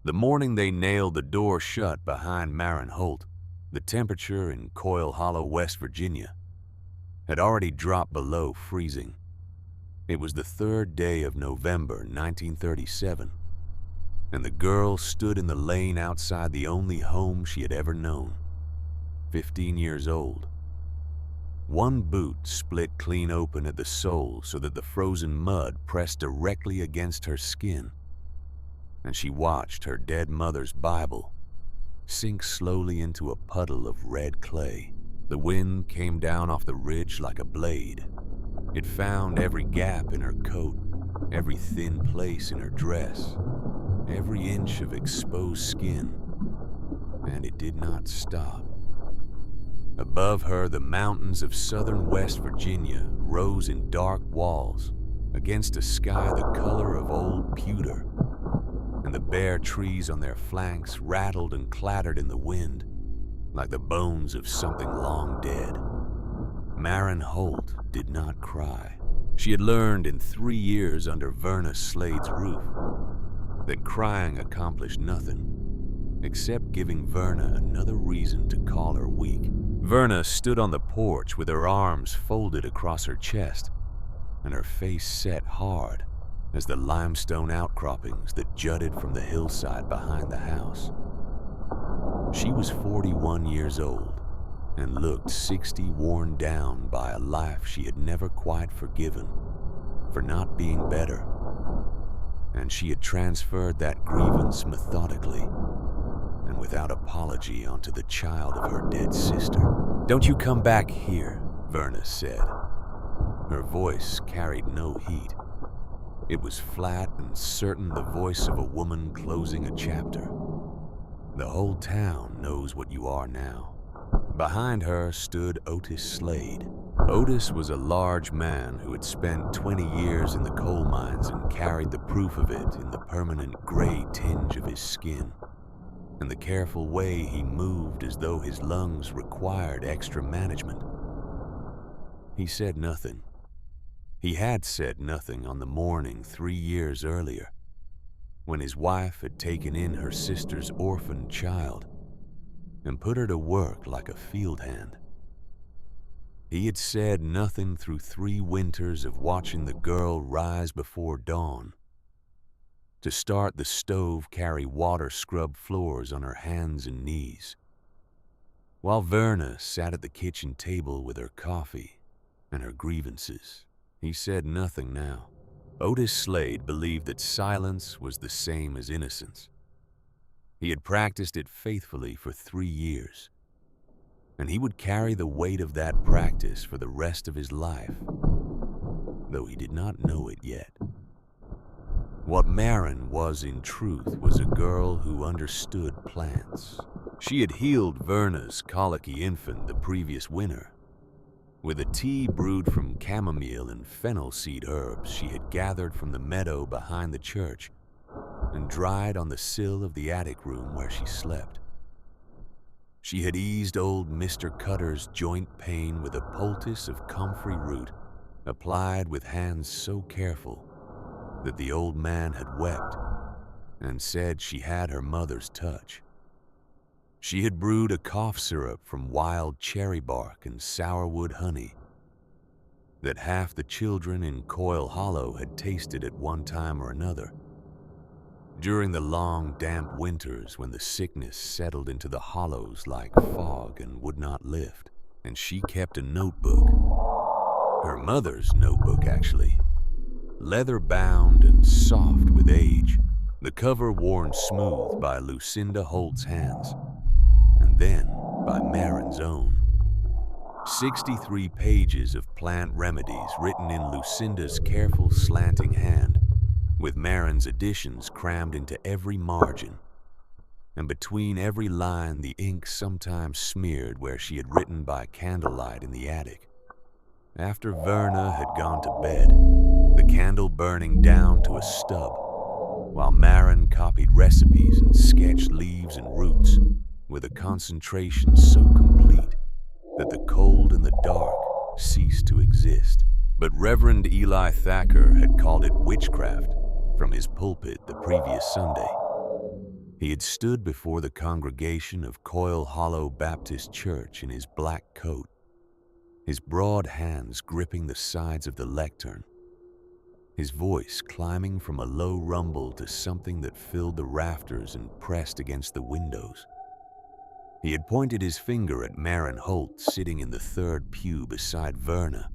The morning they nailed the door shut behind Maren Holt, the temperature in Coyle Hollow, West Virginia, had already dropped below freezing. It was the 3rd day of November 1937, and the girl stood in the lane outside the only home she had ever known, 15 years old. One boot split clean open at the sole so that the frozen mud pressed directly against her skin, and she watched her dead mother's Bible sink slowly into a puddle of red clay. The wind came down off the ridge like a blade. It found every gap in her coat, every thin place in her dress, every inch of exposed skin, and it did not stop. Above her, the mountains of southern West Virginia rose in dark walls against a sky the color of old pewter, and the bare trees on their flanks rattled and clattered in the wind like the bones of something long dead. Maren Holt did not cry. She had learned in 3 years under Verna Slade's roof that crying accomplished nothing except giving Verna another reason to call her weak. Verna stood on the porch with her arms folded across her chest and her face set hard as the limestone outcroppings that jutted from the hillside behind the house. She was 41 years old and looked 60, worn down by a life she had never quite forgiven for not being better. And she had transferred that grievance methodically and without apology onto the child of her dead sister. "Don't you come back here," Verna said. Her voice carried no heat. It was flat and certain, the voice of a woman closing a chapter. "The whole town knows what you are now." Behind her stood Otis Slade. Otis was a large man who had spent 20 years in the coal mines and carried the proof of it in the permanent gray tinge of his skin, and the careful way he moved as though his lungs required extra management. He said nothing. He had said nothing on the morning 3 years earlier, when his wife had taken in her sister's orphaned child and put her to work like a field hand. He had said nothing through 3 winters of watching the girl rise before dawn, to start the stove carry water-scrubbed floors on her hands and knees, while Verna sat at the kitchen table with her coffee and her grievances. He said nothing now. Otis Slade believed that silence was the same as innocence. He had practiced it faithfully for 3 years, and he would carry the weight of that practice for the rest of his life, though he did not know it yet. What Maren was in truth was a girl who understood plants. She had healed Verna's colicky infant the previous winter with a tea brewed from chamomile and fennel seed herbs she had gathered from the meadow behind the church and dried on the sill of the attic room where she slept. She had eased old Mr. Cutter's joint pain with a poultice of comfrey root applied with hands so careful that the old man had wept and said she had her mother's touch. She had brewed a cough syrup from wild cherry bark and sourwood honey that half the children in Coyle Hollow had tasted at one time or another. During the long, damp winters when the sickness settled into the hollows like fog and would not lift, and she kept a notebook. Her mother's notebook, actually. Leather-bound and soft with age, the cover worn smooth by Lucinda Holt's hands, and then by Maren's own. 63 pages of plant remedies written in Lucinda's careful slanting hand, with Maren's additions crammed into every margin, and between every line the ink sometimes smeared where she had written by candlelight in the attic. After Verna had gone to bed, the candle burning down to a stub, while Maren copied recipes and sketched leaves and roots with a concentration so complete that the cold and the dark ceased to exist. But Reverend Eli Thacker had called it witchcraft from his pulpit the previous Sunday. He had stood before the congregation of Coyle Hollow Baptist Church in his black coat, his broad hands gripping the sides of the lectern, his voice climbing from a low rumble to something that filled the rafters and pressed against the windows. He had pointed his finger at Maren Holt sitting in the third pew beside Verna,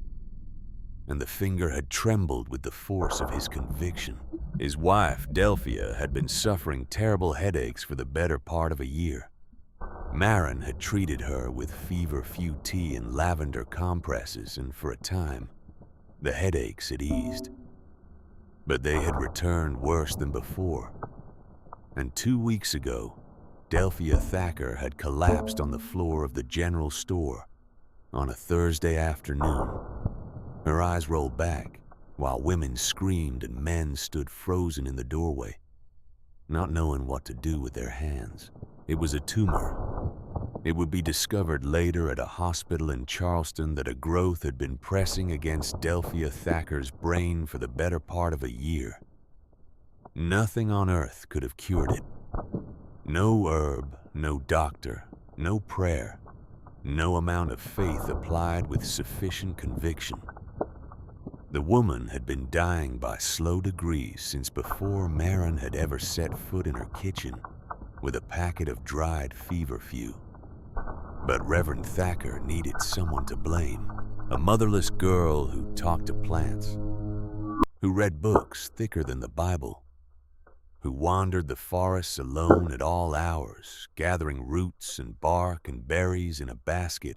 and the finger had trembled with the force of his conviction. His wife, Delphia, had been suffering terrible headaches for the better part of a year. Maren had treated her with fever-few tea and lavender compresses, and for a time, the headaches had eased. But they had returned worse than before. And 2 weeks ago, Delphia Thacker had collapsed on the floor of the general store on a Thursday afternoon. Her eyes rolled back, while women screamed and men stood frozen in the doorway, not knowing what to do with their hands. It was a tumor. It would be discovered later at a hospital in Charleston that a growth had been pressing against Delphia Thacker's brain for the better part of a year. Nothing on earth could have cured it. No herb, no doctor, no prayer, no amount of faith applied with sufficient conviction. The woman had been dying by slow degrees since before Maren had ever set foot in her kitchen with a packet of dried feverfew. But Reverend Thacker needed someone to blame, a motherless girl who talked to plants, who read books thicker than the Bible, who wandered the forests alone at all hours, gathering roots and bark and berries in a basket,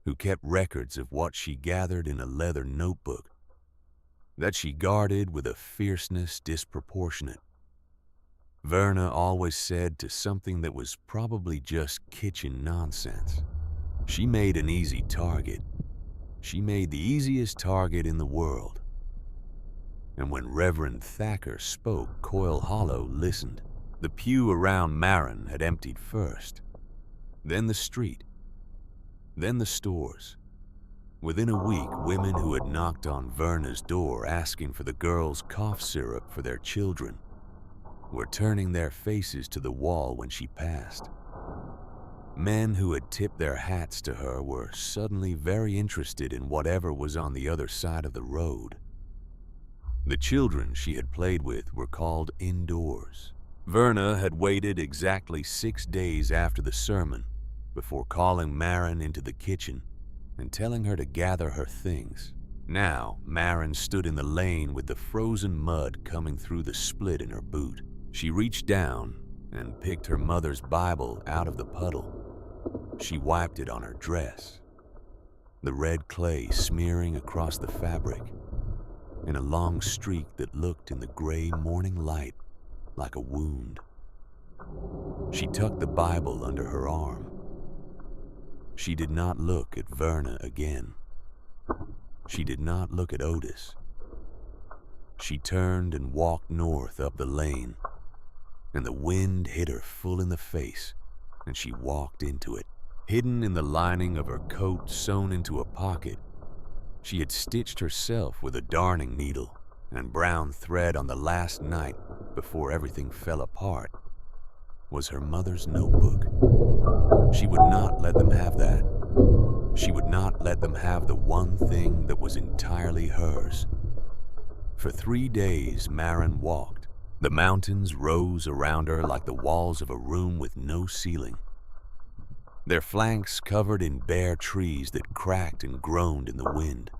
who kept records of what she gathered in a leather notebook that she guarded with a fierceness disproportionate. Verna always said to something that was probably just kitchen nonsense. She made an easy target. She made the easiest target in the world. And when Reverend Thacker spoke, Coyle Hollow listened. The pew around Maren had emptied first, then the street, then the stores. Within a week, women who had knocked on Verna's door asking for the girls' cough syrup for their children were turning their faces to the wall when she passed. Men who had tipped their hats to her were suddenly very interested in whatever was on the other side of the road. The children she had played with were called indoors. Verna had waited exactly 6 days after the sermon before calling Maren into the kitchen and telling her to gather her things. Now, Maren stood in the lane with the frozen mud coming through the split in her boot. She reached down and picked her mother's Bible out of the puddle. She wiped it on her dress, the red clay smearing across the fabric in a long streak that looked in the gray morning light like a wound. She tucked the Bible under her arm. She did not look at Verna again. She did not look at Otis. She turned and walked north up the lane, and the wind hit her full in the face, and she walked into it. Hidden in the lining of her coat sewn into a pocket, she had stitched herself with a darning needle and brown thread on the last night before everything fell apart was her mother's notebook. She would not let them have that. She would not let them have the one thing that was entirely hers. For 3 days, Maren walked. The mountains rose around her like the walls of a room with no ceiling, their flanks covered in bare trees that cracked and groaned in the wind.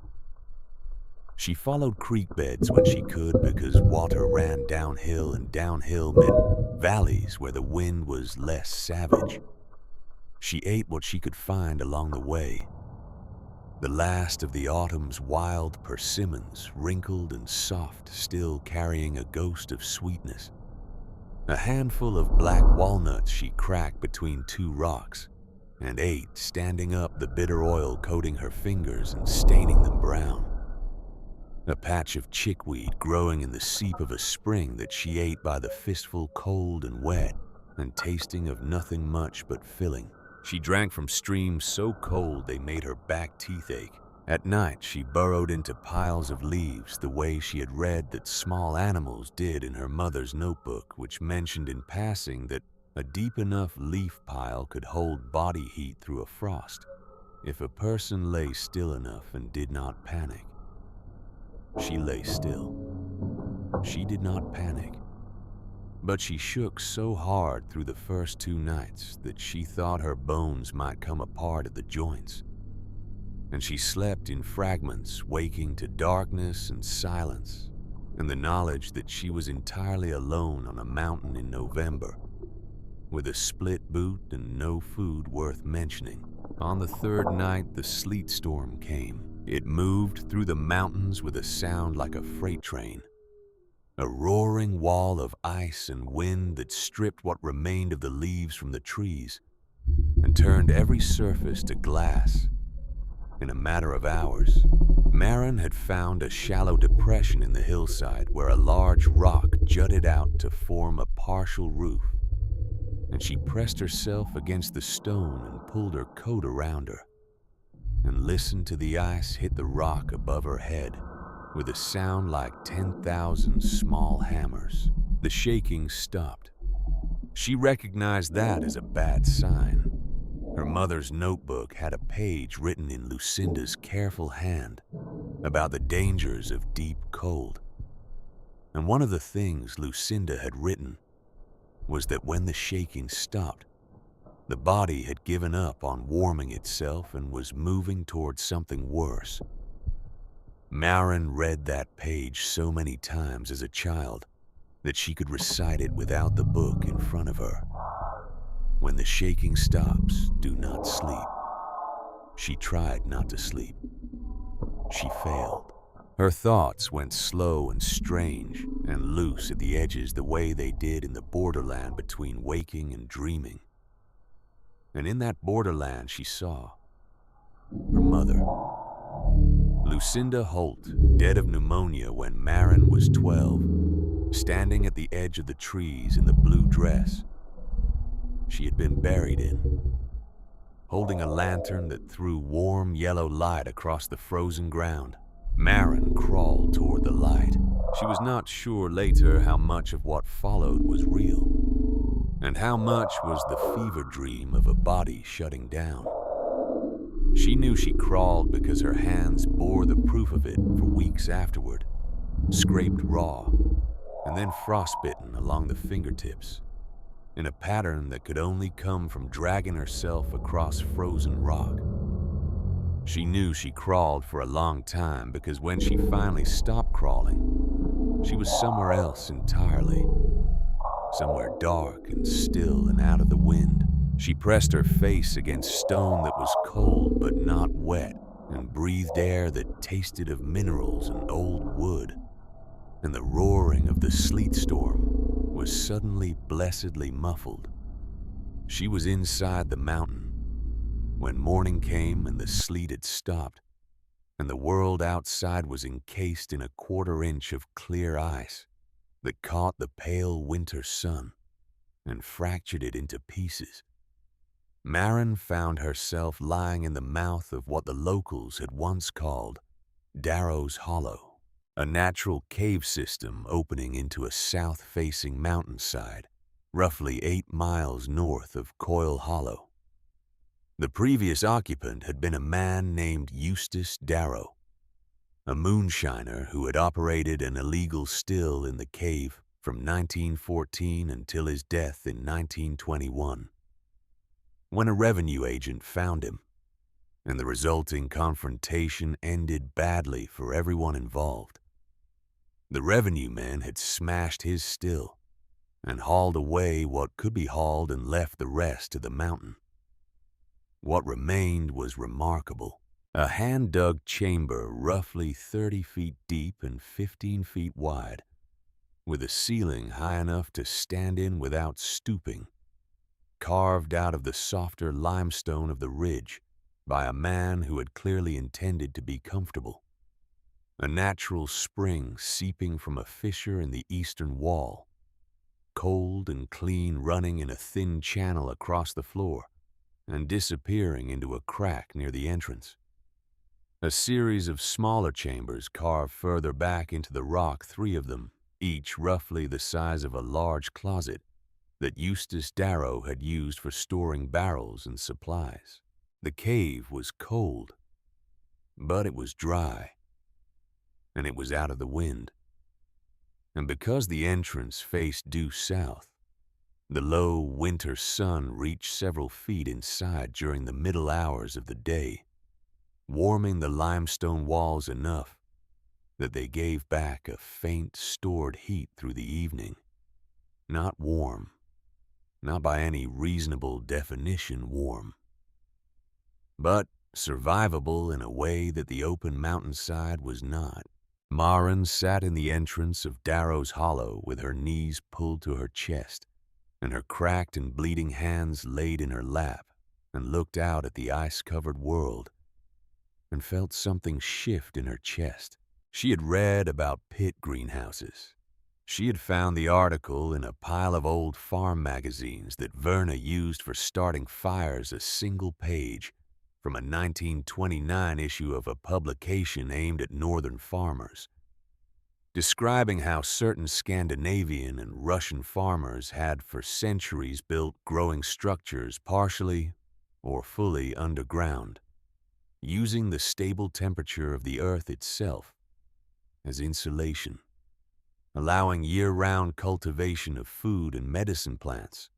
She followed creek beds when she could because water ran downhill, and downhill meant valleys where the wind was less savage. She ate what she could find along the way. The last of the autumn's wild persimmons, wrinkled and soft, still carrying a ghost of sweetness. A handful of black walnuts she cracked between 2 rocks and ate, standing up, the bitter oil coating her fingers and staining them brown. A patch of chickweed growing in the seep of a spring that she ate by the fistful, cold and wet, and tasting of nothing much but filling. She drank from streams so cold they made her back teeth ache. At night, she burrowed into piles of leaves the way she had read that small animals did in her mother's notebook, which mentioned in passing that a deep enough leaf pile could hold body heat through a frost if a person lay still enough and did not panic. She lay still. She did not panic. But she shook so hard through the first 2 nights that she thought her bones might come apart at the joints. And she slept in fragments, waking to darkness and silence, and the knowledge that she was entirely alone on a mountain in November, with a split boot and no food worth mentioning. On the 3rd night, the sleet storm came. It moved through the mountains with a sound like a freight train, a roaring wall of ice and wind that stripped what remained of the leaves from the trees and turned every surface to glass. In a matter of hours, Maren had found a shallow depression in the hillside where a large rock jutted out to form a partial roof, and she pressed herself against the stone and pulled her coat around her and listened to the ice hit the rock above her head with a sound like 10,000 small hammers. The shaking stopped. She recognized that as a bad sign. Her mother's notebook had a page written in Lucinda's careful hand about the dangers of deep cold. And one of the things Lucinda had written was that when the shaking stopped, the body had given up on warming itself and was moving towards something worse. Maren read that page so many times as a child that she could recite it without the book in front of her. When the shaking stops, do not sleep. She tried not to sleep. She failed. Her thoughts went slow and strange and loose at the edges the way they did in the borderland between waking and dreaming. And in that borderland she saw her mother. Lucinda Holt, dead of pneumonia when Maren was 12, standing at the edge of the trees in the blue dress she had been buried in, holding a lantern that threw warm yellow light across the frozen ground. Maren crawled toward the light. She was not sure later how much of what followed was real, and how much was the fever dream of a body shutting down. She knew she crawled because her hands bore the proof of it for weeks afterward, scraped raw, and then frostbitten along the fingertips, in a pattern that could only come from dragging herself across frozen rock. She knew she crawled for a long time because when she finally stopped crawling, she was somewhere else entirely, somewhere dark and still and out of the wind. She pressed her face against stone that was cold but not wet and breathed air that tasted of minerals and old wood, and the roaring of the sleet storm was suddenly blessedly muffled. She was inside the mountain when morning came and the sleet had stopped, and the world outside was encased in a 1/4 inch of clear ice that caught the pale winter sun and fractured it into pieces. Maren found herself lying in the mouth of what the locals had once called Darrow's Hollow, a natural cave system opening into a south-facing mountainside, roughly 8 miles north of Coyle Hollow. The previous occupant had been a man named Eustace Darrow, a moonshiner who had operated an illegal still in the cave from 1914 until his death in 1921, when a revenue agent found him, and the resulting confrontation ended badly for everyone involved. The revenue man had smashed his still and hauled away what could be hauled and left the rest to the mountain. What remained was remarkable. A hand-dug chamber roughly 30 feet deep and 15 feet wide, with a ceiling high enough to stand in without stooping, carved out of the softer limestone of the ridge by a man who had clearly intended to be comfortable. A natural spring seeping from a fissure in the eastern wall, cold and clean, running in a thin channel across the floor and disappearing into a crack near the entrance. A series of smaller chambers carved further back into the rock, 3 of them, each roughly the size of a large closet that Eustace Darrow had used for storing barrels and supplies. The cave was cold, but it was dry, and it was out of the wind. And because the entrance faced due south, the low winter sun reached several feet inside during the middle hours of the day, warming the limestone walls enough that they gave back a faint, stored heat through the evening. Not warm, not by any reasonable definition warm, but survivable in a way that the open mountainside was not. Maren sat in the entrance of Darrow's Hollow with her knees pulled to her chest and her cracked and bleeding hands laid in her lap, and looked out at the ice-covered world and felt something shift in her chest. She had read about pit greenhouses. She had found the article in a pile of old farm magazines that Verna used for starting fires, a single page from a 1929 issue of a publication aimed at northern farmers, describing how certain Scandinavian and Russian farmers had for centuries built growing structures partially or fully underground, using the stable temperature of the earth itself as insulation, allowing year-round cultivation of food and medicine plants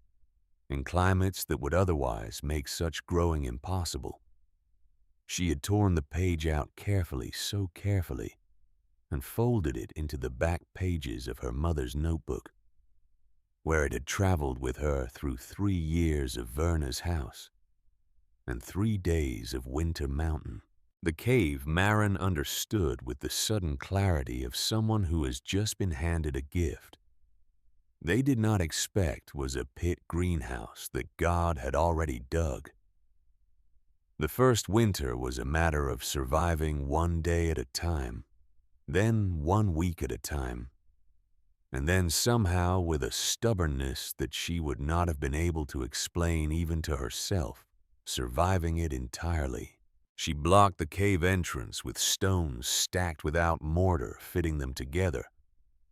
in climates that would otherwise make such growing impossible. She had torn the page out carefully, so carefully, and folded it into the back pages of her mother's notebook, where it had traveled with her through 3 years of Verna's house and 3 days of Winter Mountain. The cave Maren understood with the sudden clarity of someone who has just been handed a gift they did not expect was a pit greenhouse that God had already dug. The first winter was a matter of surviving 1 day at a time, then 1 week at a time, and then somehow, with a stubbornness that she would not have been able to explain even to herself, surviving it entirely. She blocked the cave entrance with stones stacked without mortar fitting them together,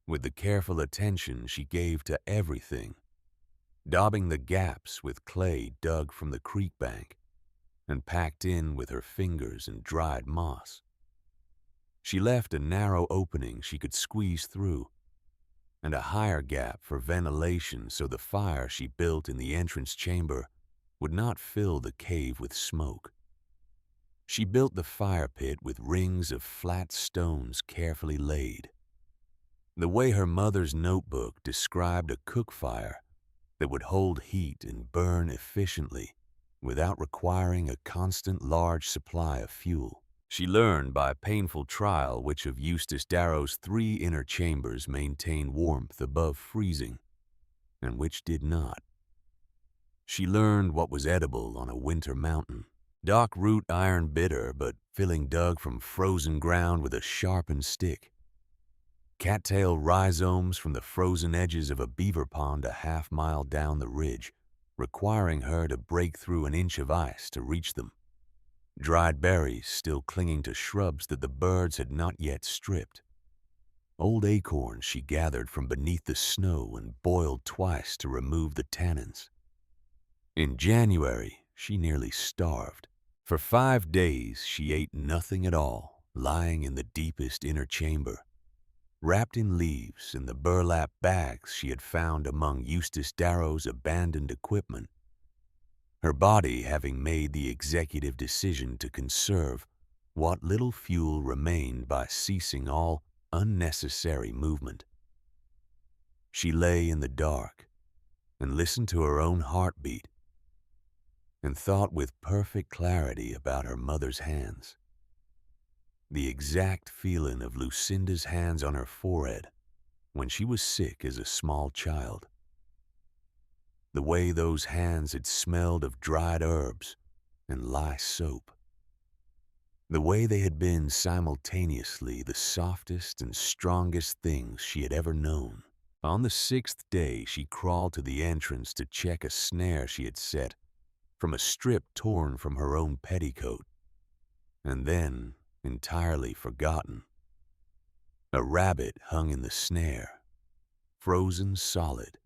with the careful attention she gave to everything, daubing the gaps with clay dug from the creek bank and packed in with her fingers and dried moss. She left a narrow opening she could squeeze through, and a higher gap for ventilation so the fire she built in the entrance chamber would not fill the cave with smoke. She built the fire pit with rings of flat stones carefully laid, the way her mother's notebook described a cook fire that would hold heat and burn efficiently without requiring a constant large supply of fuel. She learned by painful trial which of Eustace Darrow's 3 inner chambers maintained warmth above freezing, and which did not. She learned what was edible on a winter mountain. Dock root iron bitter, but filling dug from frozen ground with a sharpened stick. Cattail rhizomes from the frozen edges of a beaver pond a half-mile down the ridge, requiring her to break through an inch of ice to reach them. Dried berries still clinging to shrubs that the birds had not yet stripped. Old acorns she gathered from beneath the snow and boiled twice to remove the tannins. In January, she nearly starved. For 5 days she ate nothing at all, lying in the deepest inner chamber, wrapped in leaves in the burlap bags she had found among Eustace Darrow's abandoned equipment, her body having made the executive decision to conserve what little fuel remained by ceasing all unnecessary movement. She lay in the dark and listened to her own heartbeat and thought with perfect clarity about her mother's hands. The exact feeling of Lucinda's hands on her forehead when she was sick as a small child. The way those hands had smelled of dried herbs and lye soap. The way they had been simultaneously the softest and strongest things she had ever known. On the 6th day, she crawled to the entrance to check a snare she had set from a strip torn from her own petticoat. And then, entirely forgotten. A rabbit hung in the snare, frozen solid.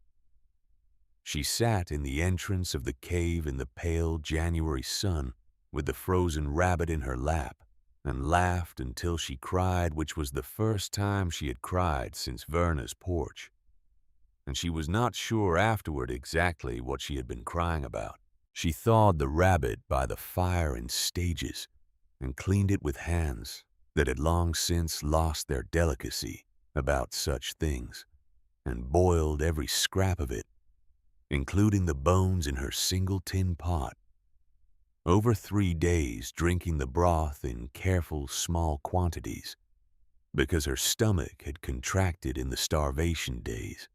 She sat in the entrance of the cave in the pale January sun with the frozen rabbit in her lap and laughed until she cried, which was the first time she had cried since Verna's porch. And she was not sure afterward exactly what she had been crying about. She thawed the rabbit by the fire in stages and cleaned it with hands that had long since lost their delicacy about such things, and boiled every scrap of it, including the bones in her single tin pot. Over 3 days drinking the broth in careful small quantities, because her stomach had contracted in the starvation days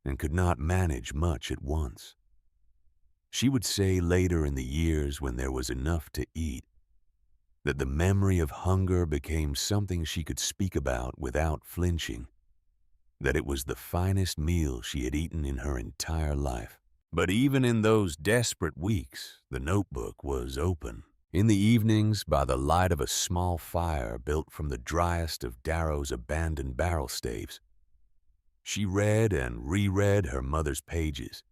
and could not manage much at once. She would say later in the years when there was enough to eat, that the memory of hunger became something she could speak about without flinching, that it was the finest meal she had eaten in her entire life. But even in those desperate weeks, the notebook was open. In the evenings, by the light of a small fire built from the driest of Darrow's abandoned barrel staves, she read and reread her mother's pages,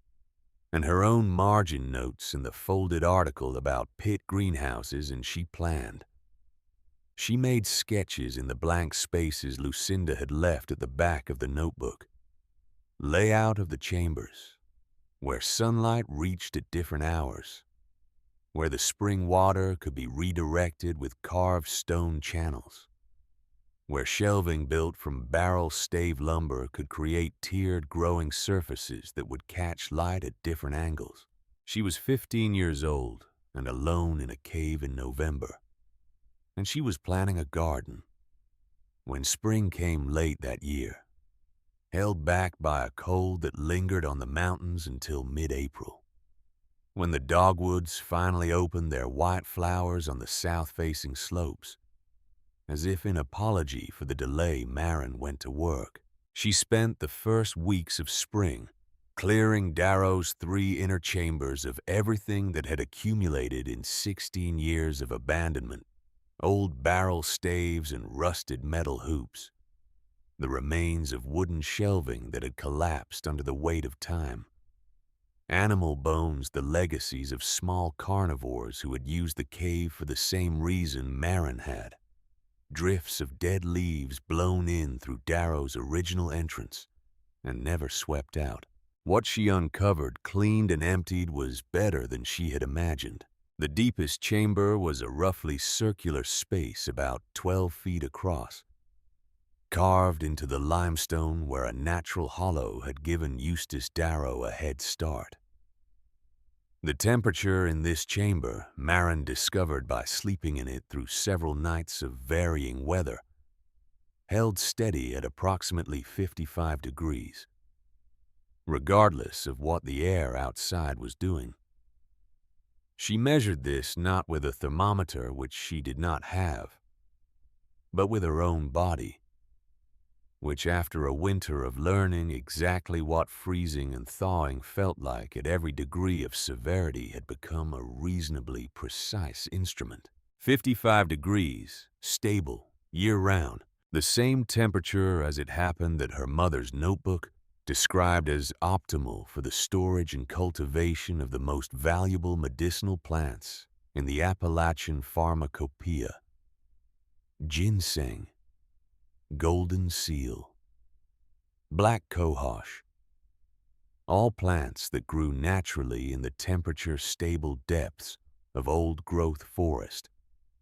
and her own margin notes in the folded article about pit greenhouses, and she planned. She made sketches in the blank spaces Lucinda had left at the back of the notebook. Layout of the chambers, where sunlight reached at different hours, where the spring water could be redirected with carved stone channels, where shelving built from barrel stave lumber could create tiered growing surfaces that would catch light at different angles. She was 15 years old and alone in a cave in November, and she was planning a garden when spring came late that year, held back by a cold that lingered on the mountains until mid-April. When the dogwoods finally opened their white flowers on the south-facing slopes, as if in apology for the delay, Maren went to work. She spent the first weeks of spring clearing Darrow's 3 inner chambers of everything that had accumulated in 16 years of abandonment, old barrel staves and rusted metal hoops, the remains of wooden shelving that had collapsed under the weight of time, animal bones, the legacies of small carnivores who had used the cave for the same reason Maren had, drifts of dead leaves blown in through Darrow's original entrance and never swept out. What she uncovered, cleaned, and emptied was better than she had imagined. The deepest chamber was a roughly circular space about 12 feet across, carved into the limestone where a natural hollow had given Eustace Darrow a head start. The temperature in this chamber, Maren discovered by sleeping in it through several nights of varying weather, held steady at approximately 55 degrees, regardless of what the air outside was doing. She measured this not with a thermometer, which she did not have, but with her own body, which after a winter of learning exactly what freezing and thawing felt like at every degree of severity had become a reasonably precise instrument. 55 degrees, stable, year-round, the same temperature as it happened that her mother's notebook described as optimal for the storage and cultivation of the most valuable medicinal plants in the Appalachian pharmacopoeia: ginseng, golden seal, black cohosh, all plants that grew naturally in the temperature-stable depths of old-growth forest,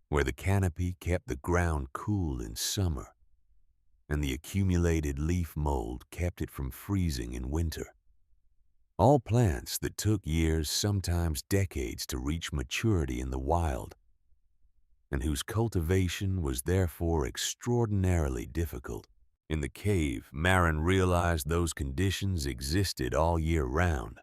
where the canopy kept the ground cool in summer and the accumulated leaf mold kept it from freezing in winter. All plants that took years, sometimes decades, to reach maturity in the wild, and whose cultivation was therefore extraordinarily difficult. In the cave, Maren realized those conditions existed all year round.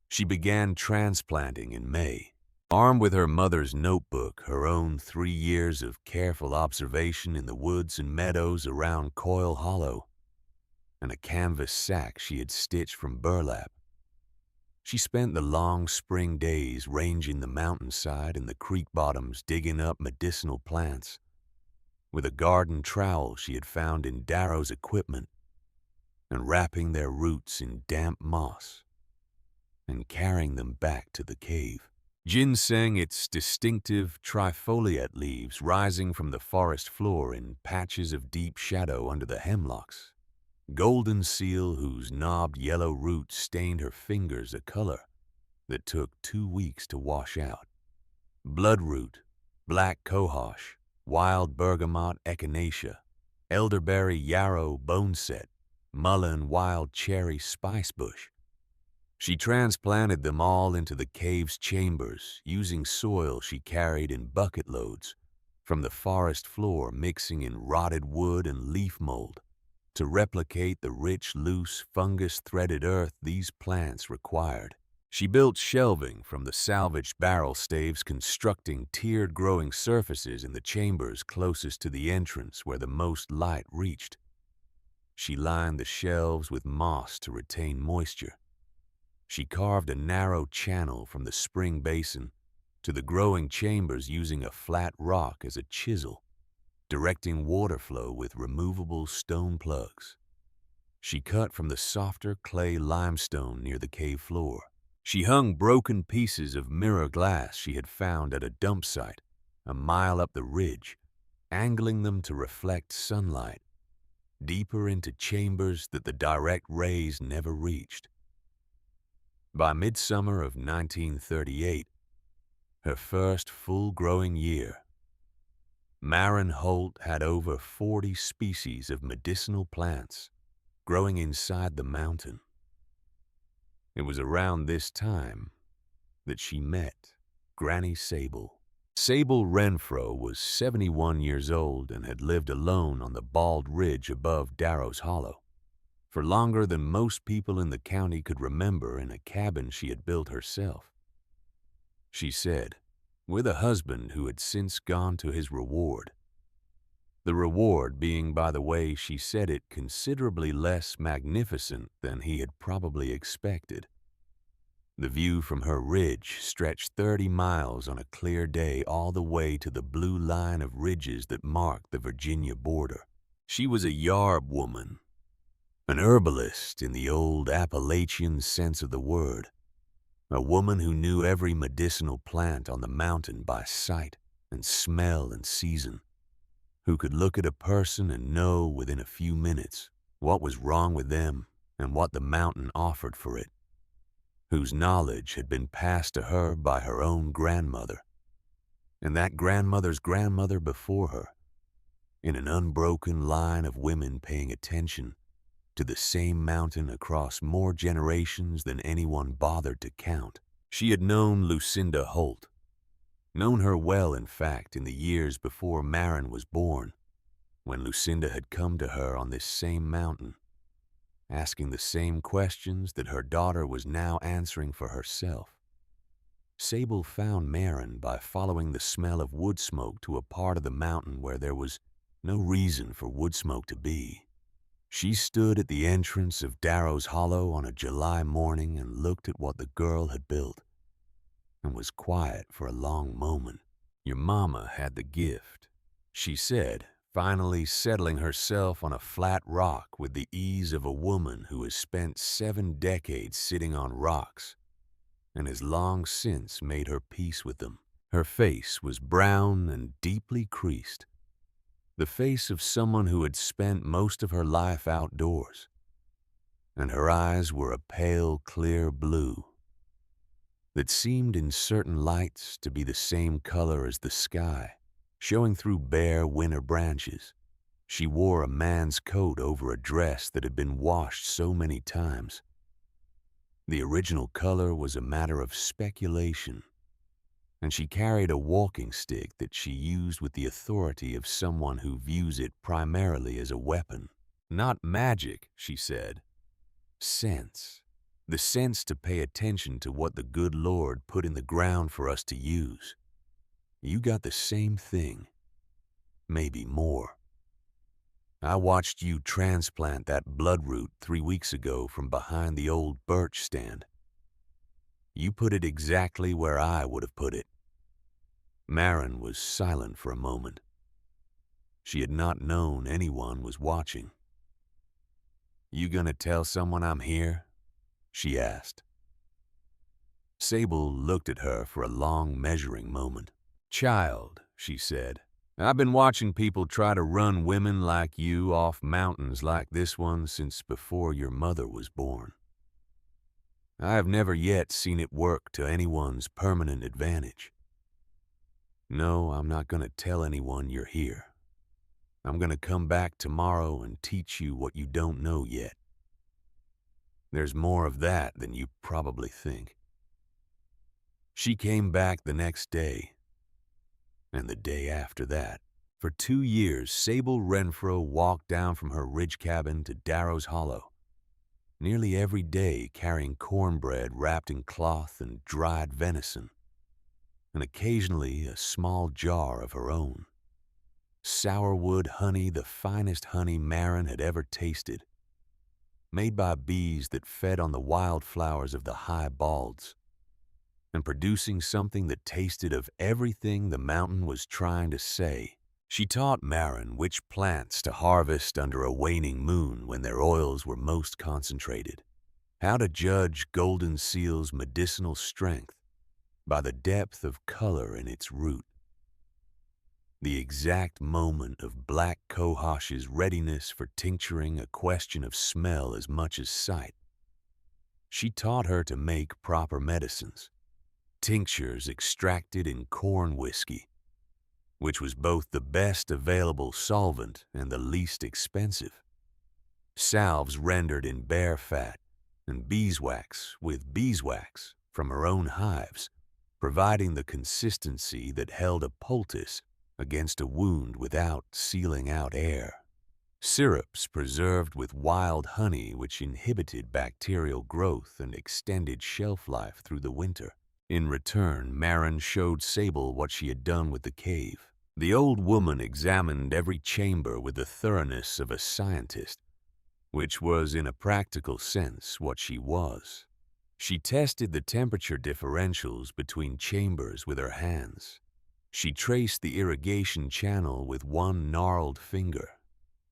She began transplanting in May. Armed with her mother's notebook, her own 3 years of careful observation in the woods and meadows around Coyle Hollow, and a canvas sack she had stitched from burlap, she spent the long spring days ranging the mountainside and the creek bottoms digging up medicinal plants with a garden trowel she had found in Darrow's equipment, and wrapping their roots in damp moss and carrying them back to the cave. Ginseng, its distinctive trifoliate leaves rising from the forest floor in patches of deep shadow under the hemlocks. Golden seal, whose knobbed yellow roots stained her fingers a color that took 2 weeks to wash out. Bloodroot, black cohosh, wild bergamot echinacea, elderberry yarrow boneset, mullein wild cherry spicebush. She transplanted them all into the cave's chambers, using soil she carried in bucket loads from the forest floor, mixing in rotted wood and leaf mold to replicate the rich, loose, fungus-threaded earth these plants required. She built shelving from the salvaged barrel staves, constructing tiered growing surfaces in the chambers closest to the entrance where the most light reached. She lined the shelves with moss to retain moisture. She carved a narrow channel from the spring basin to the growing chambers using a flat rock as a chisel, directing water flow with removable stone plugs. She cut from the softer clay limestone near the cave floor. She hung broken pieces of mirror glass she had found at a dump site a mile up the ridge, angling them to reflect sunlight deeper into chambers that the direct rays never reached. By midsummer of 1938, her first full-growing year, Maren Holt had over 40 species of medicinal plants growing inside the mountain. It was around this time that she met Granny Sable. Sable Renfro was 71 years old and had lived alone on the bald ridge above Darrow's Hollow for longer than most people in the county could remember, in a cabin she had built herself. She said, with a husband who had since gone to his reward. The reward being, by the way she said it, considerably less magnificent than he had probably expected. The view from her ridge stretched 30 miles on a clear day all the way to the blue line of ridges that marked the Virginia border. She was a Yarb woman, an herbalist in the old Appalachian sense of the word, a woman who knew every medicinal plant on the mountain by sight and smell and season, who could look at a person and know within a few minutes what was wrong with them and what the mountain offered for it, whose knowledge had been passed to her by her own grandmother, and that grandmother's grandmother before her, in an unbroken line of women paying attention to the same mountain across more generations than anyone bothered to count. She had known Lucinda Holt, known her well, in fact, in the years before Maren was born, when Lucinda had come to her on this same mountain, asking the same questions that her daughter was now answering for herself. Sable found Maren by following the smell of wood smoke to a part of the mountain where there was no reason for wood smoke to be. She stood at the entrance of Darrow's Hollow on a July morning and looked at what the girl had built, and was quiet for a long moment. "Your mama had the gift," she said, finally settling herself on a flat rock with the ease of a woman who has spent 7 decades sitting on rocks and has long since made her peace with them. Her face was brown and deeply creased, the face of someone who had spent most of her life outdoors, and her eyes were a pale, clear blue that seemed in certain lights to be the same color as the sky, showing through bare winter branches. She wore a man's coat over a dress that had been washed so many times. The original color was a matter of speculation, and she carried a walking stick that she used with the authority of someone who views it primarily as a weapon. "Not magic," she said. "Sense. The sense to pay attention to what the good Lord put in the ground for us to use. You got the same thing, maybe more. I watched you transplant that bloodroot 3 weeks ago from behind the old birch stand. You put it exactly where I would have put it." Maren was silent for a moment. She had not known anyone was watching. "You gonna tell someone I'm here?" she asked. Sable looked at her for a long measuring moment. "Child," she said, "I've been watching people try to run women like you off mountains like this one since before your mother was born. I have never yet seen it work to anyone's permanent advantage. No, I'm not going to tell anyone you're here. I'm going to come back tomorrow and teach you what you don't know yet. There's more of that than you probably think." She came back the next day, and the day after that. For 2 years, Sable Renfro walked down from her ridge cabin to Darrow's Hollow, nearly every day carrying cornbread wrapped in cloth and dried venison, and occasionally a small jar of her own. Sourwood honey, the finest honey Maren had ever tasted, made by bees that fed on the wildflowers of the high balds, and producing something that tasted of everything the mountain was trying to say. She taught Maren which plants to harvest under a waning moon when their oils were most concentrated, how to judge golden seal's medicinal strength by the depth of color in its root, the exact moment of black cohosh's readiness for tincturing a question of smell as much as sight. She taught her to make proper medicines, tinctures extracted in corn whiskey, which was both the best available solvent and the least expensive, salves rendered in bear fat, and beeswax with beeswax from her own hives, providing the consistency that held a poultice against a wound without sealing out air. Syrups preserved with wild honey which inhibited bacterial growth and extended shelf life through the winter. In return, Maren showed Sable what she had done with the cave. The old woman examined every chamber with the thoroughness of a scientist, which was in a practical sense what she was. She tested the temperature differentials between chambers with her hands. She traced the irrigation channel with one gnarled finger.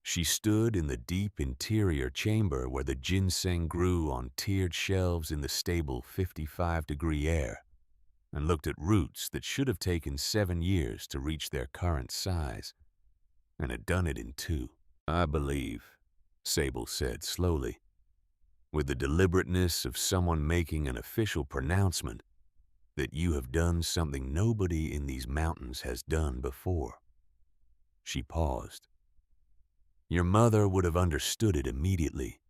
She stood in the deep interior chamber where the ginseng grew on tiered shelves in the stable 55-degree air, and looked at roots that should have taken 7 years to reach their current size, and had done it in 2. "I believe," Sable said slowly, with the deliberateness of someone making an official pronouncement, "that you have done something nobody in these mountains has done before." She paused. "Your mother would have understood it immediately.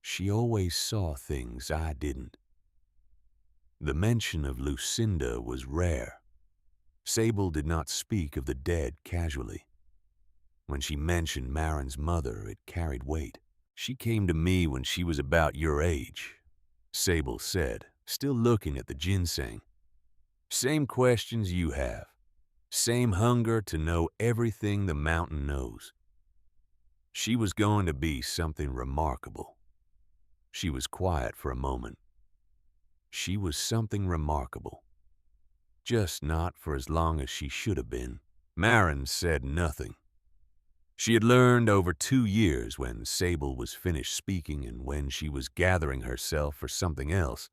She always saw things I didn't." The mention of Lucinda was rare. Sable did not speak of the dead casually. When she mentioned Maren's mother, it carried weight. "She came to me when she was about your age," Sable said, still looking at the ginseng. "Same questions you have. Same hunger to know everything the mountain knows. She was going to be something remarkable." She was quiet for a moment. She was something remarkable. Just not for as long as she should have been. Maren said nothing. She had learned over 2 years when Sable was finished speaking and when she was gathering herself for something else,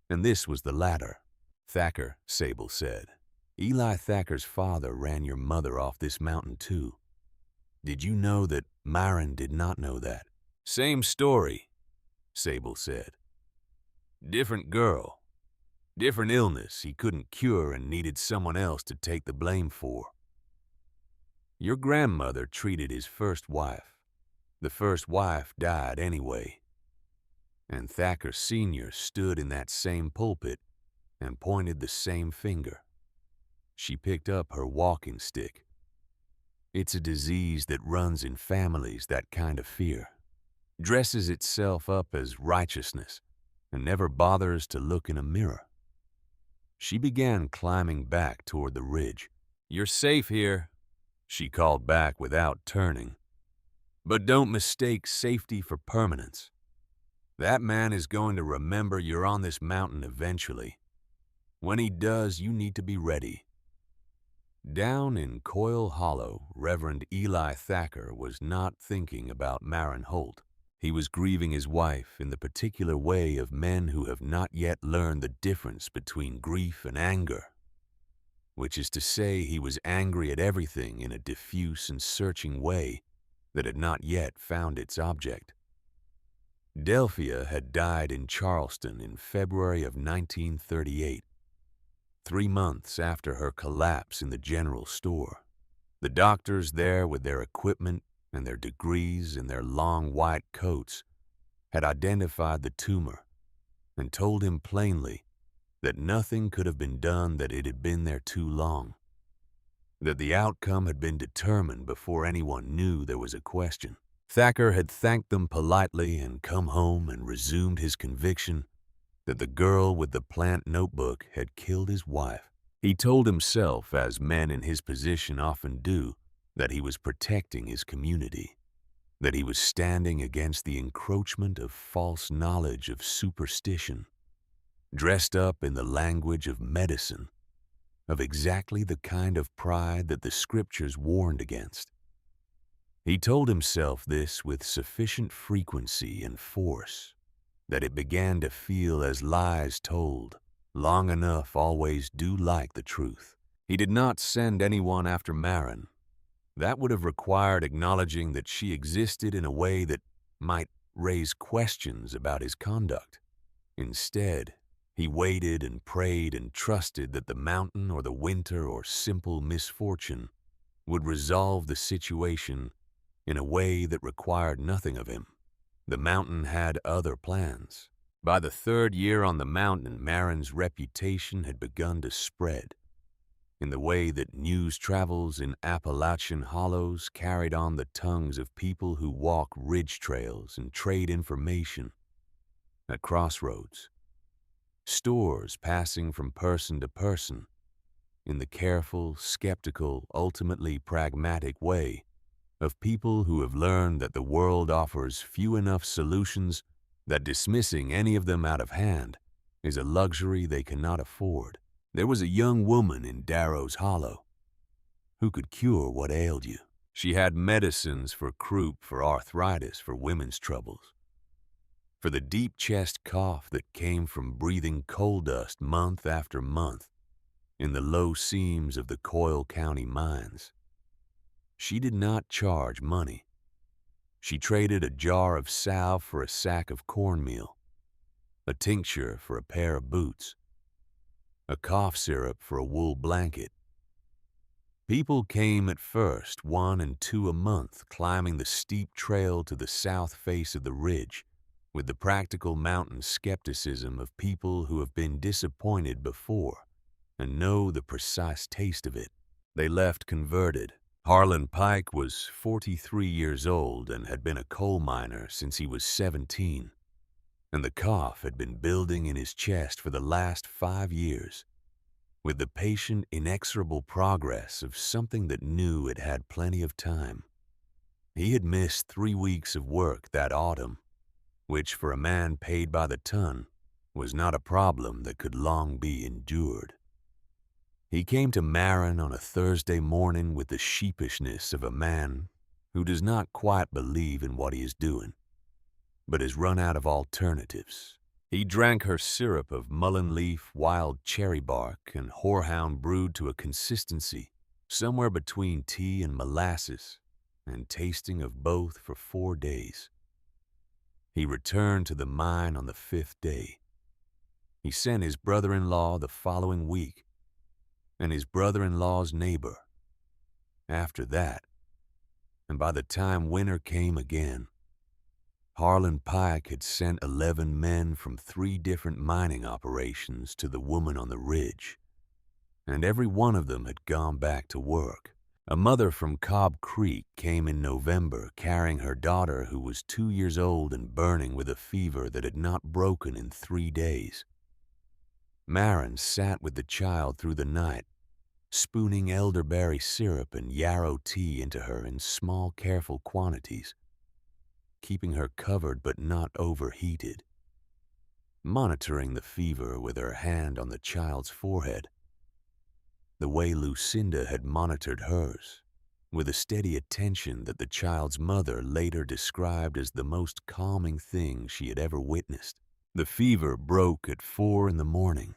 and this was the latter. "Thacker," Sable said. "Eli Thacker's father ran your mother off this mountain too. Did you know that Maren did not know that?" "Same story," Sable said. "Different girl. Different illness he couldn't cure and needed someone else to take the blame for. Your grandmother treated his first wife. The first wife died anyway. And Thacker Sr. stood in that same pulpit and pointed the same finger." She picked up her walking stick. "It's a disease that runs in families, that kind of fear. Dresses itself up as righteousness and never bothers to look in a mirror." She began climbing back toward the ridge. "You're safe here," she called back without turning. "But don't mistake safety for permanence. That man is going to remember you're on this mountain eventually. When he does, you need to be ready. Down in Coyle Hollow, Reverend Eli Thacker was not thinking about Maren Holt. He was grieving his wife in the particular way of men who have not yet learned the difference between grief and anger, which is to say he was angry at everything in a diffuse and searching way that had not yet found its object. Delphia had died in Charleston in February of 1938, 3 months after her collapse in the general store. The doctors there, with their equipment and their degrees and their long white coats, had identified the tumor and told him plainly that nothing could have been done, that it had been there too long, that the outcome had been determined before anyone knew there was a question. Thacker had thanked them politely and come home and resumed his conviction that the girl with the plant notebook had killed his wife. He told himself, as men in his position often do, that he was protecting his community, that he was standing against the encroachment of false knowledge, of superstition, dressed up in the language of medicine, of exactly the kind of pride that the scriptures warned against. He told himself this with sufficient frequency and force that it began to feel as lies told long enough always do like the truth. He did not send anyone after Maren. That would have required acknowledging that she existed in a way that might raise questions about his conduct. Instead, he waited and prayed and trusted that the mountain or the winter or simple misfortune would resolve the situation in a way that required nothing of him. The mountain had other plans. By the 3rd year on the mountain, Maren's reputation had begun to spread in the way that news travels in Appalachian hollows carried on the tongues of people who walk ridge trails and trade information at crossroads, stores passing from person to person in the careful, skeptical, ultimately pragmatic way of people who have learned that the world offers few enough solutions that dismissing any of them out of hand is a luxury they cannot afford. There was a young woman in Darrow's Hollow who could cure what ailed you. She had medicines for croup, for arthritis, for women's troubles, for the deep chest cough that came from breathing coal dust month after month in the low seams of the Coyle County mines. She did not charge money. She traded a jar of salve for a sack of cornmeal, a tincture for a pair of boots, a cough syrup for a wool blanket. People came at first, 1 and 2 a month, climbing the steep trail to the south face of the ridge, with the practical mountain skepticism of people who have been disappointed before and know the precise taste of it. They left converted. Harlan Pike was 43 years old and had been a coal miner since he was 17, and the cough had been building in his chest for the last 5 years, with the patient, inexorable progress of something that knew it had plenty of time. He had missed 3 weeks of work that autumn, which for a man paid by the ton was not a problem that could long be endured. He came to Maren on a Thursday morning with the sheepishness of a man who does not quite believe in what he is doing, but has run out of alternatives. He drank her syrup of mullein leaf, wild cherry bark, and horehound brewed to a consistency somewhere between tea and molasses, and tasting of both for 4 days. He returned to the mine on the 5th day. He sent his brother-in-law the following week, and his brother-in-law's neighbor after that, and by the time winter came again, Harlan Pike had sent 11 men from 3 different mining operations to the woman on the ridge, and every one of them had gone back to work. A mother from Cobb Creek came in November carrying her daughter, who was 2 years old and burning with a fever that had not broken in 3 days. Maren sat with the child through the night, spooning elderberry syrup and yarrow tea into her in small, careful quantities, keeping her covered but not overheated, monitoring the fever with her hand on the child's forehead. the way Lucinda had monitored hers, with a steady attention that the child's mother later described as the most calming thing she had ever witnessed. The fever broke at 4 in the morning.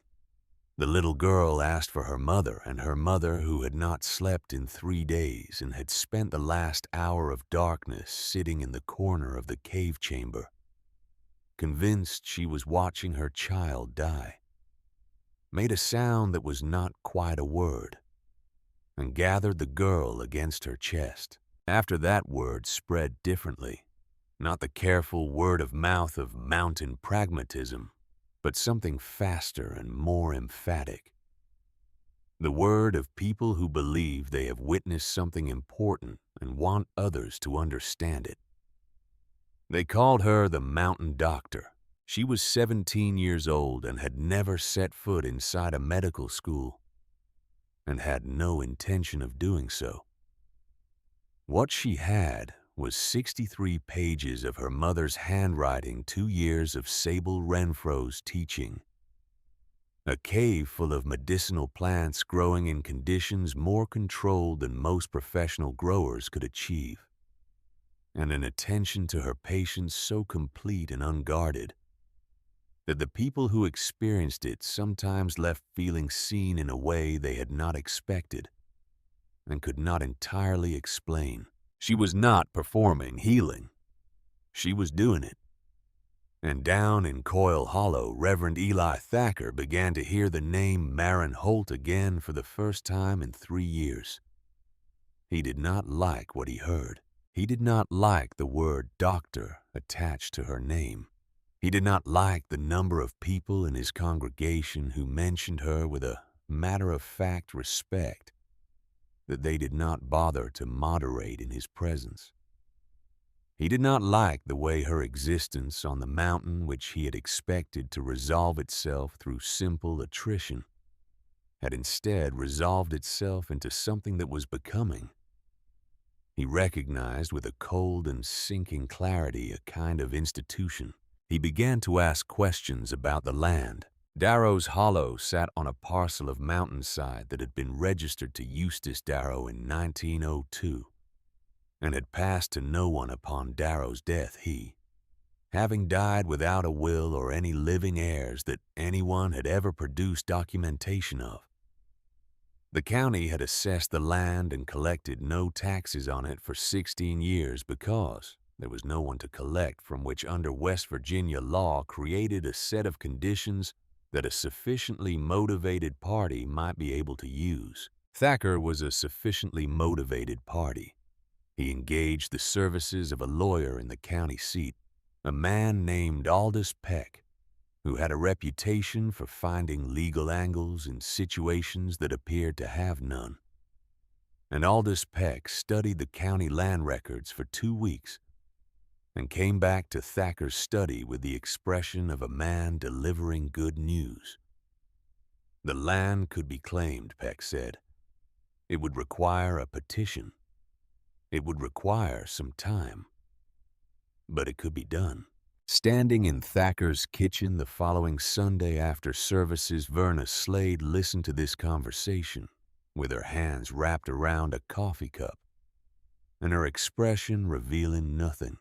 The little girl asked for her mother, and her mother, who had not slept in 3 days and had spent the last hour of darkness sitting in the corner of the cave chamber, convinced she was watching her child die, made a sound that was not quite a word, and gathered the girl against her chest. After that word spread differently, not the careful word of mouth of mountain pragmatism, but something faster and more emphatic. The word of people who believe they have witnessed something important and want others to understand it. They called her the Mountain Doctor. She was 17 years old and had never set foot inside a medical school, and had no intention of doing so. What she had was 63 pages of her mother's handwriting, 2 years of Sable Renfro's teaching, a cave full of medicinal plants growing in conditions more controlled than most professional growers could achieve, and an attention to her patients so complete and unguarded that the people who experienced it sometimes left feeling seen in a way they had not expected and could not entirely explain. She was not performing healing. She was doing it. And down in Coyle Hollow, Reverend Eli Thacker began to hear the name Maren Holt again for the first time in 3 years. He did not like what he heard. He did not like the word doctor attached to her name. He did not like the number of people in his congregation who mentioned her with a matter-of-fact respect that they did not bother to moderate in his presence. He did not like the way her existence on the mountain, which he had expected to resolve itself through simple attrition, had instead resolved itself into something that was becoming. He recognized with a cold and sinking clarity a kind of institution. He began to ask questions about the land. Darrow's Hollow sat on a parcel of mountainside that had been registered to Eustace Darrow in 1902 and had passed to no one upon Darrow's death. He, having died without a will or any living heirs that anyone had ever produced documentation of. The county had assessed the land and collected no taxes on it for 16 years because there was no one to collect from, which under West Virginia law created a set of conditions that a sufficiently motivated party might be able to use. Thacker was a sufficiently motivated party. He engaged the services of a lawyer in the county seat, a man named Aldous Peck, who had a reputation for finding legal angles in situations that appeared to have none. And Aldous Peck studied the county land records for 2 weeks and came back to Thacker's study with the expression of a man delivering good news. The land could be claimed, Peck said. It would require a petition. It would require some time. But it could be done. Standing in Thacker's kitchen the following Sunday after services, Verna Slade listened to this conversation with her hands wrapped around a coffee cup and her expression revealing nothing.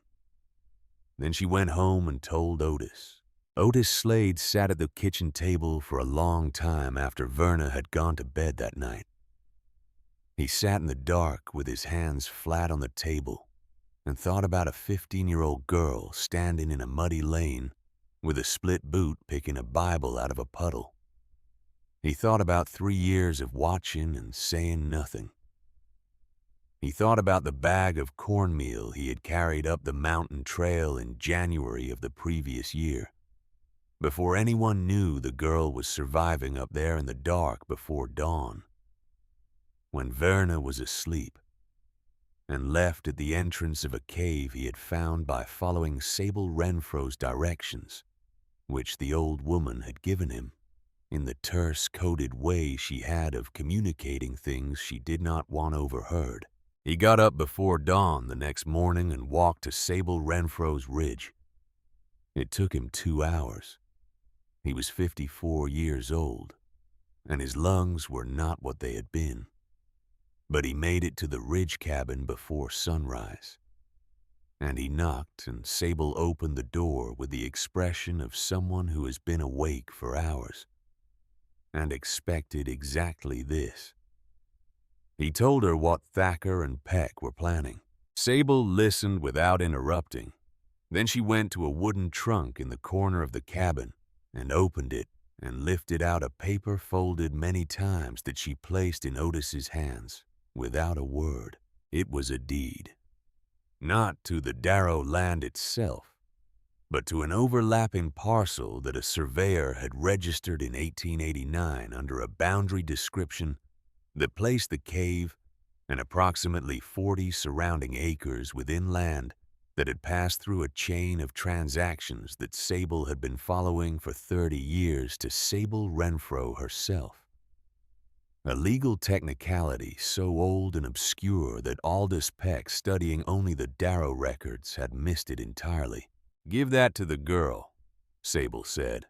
Then she went home and told Otis. Otis Slade sat at the kitchen table for a long time after Verna had gone to bed that night. He sat in the dark with his hands flat on the table and thought about a 15-year-old girl standing in a muddy lane with a split boot picking a Bible out of a puddle. He thought about 3 years of watching and saying nothing. He thought about the bag of cornmeal he had carried up the mountain trail in January of the previous year, before anyone knew the girl was surviving up there in the dark before dawn, when Verna was asleep and left at the entrance of a cave he had found by following Sable Renfro's directions, which the old woman had given him, in the terse, coded way she had of communicating things she did not want overheard. He got up before dawn the next morning and walked to Sable Renfro's ridge. It took him 2 hours. He was 54 years old. and his lungs were not what they had been. But he made it to the ridge cabin before sunrise. And he knocked, and Sable opened the door with the expression of someone who has been awake for hours and expected exactly this. He told her what Thacker and Peck were planning. Sable listened without interrupting. Then she went to a wooden trunk in the corner of the cabin and opened it and lifted out a paper folded many times that she placed in Otis's hands without a word. It was a deed. Not to the Darrow land itself, but to an overlapping parcel that a surveyor had registered in 1889 under a boundary description that placed the cave and approximately 40 surrounding acres within land that had passed through a chain of transactions that Sable had been following for 30 years to Sable Renfro herself. A legal technicality so old and obscure that Aldous Peck, studying only the Darrow records, had missed it entirely. "Give that to the girl," Sable said.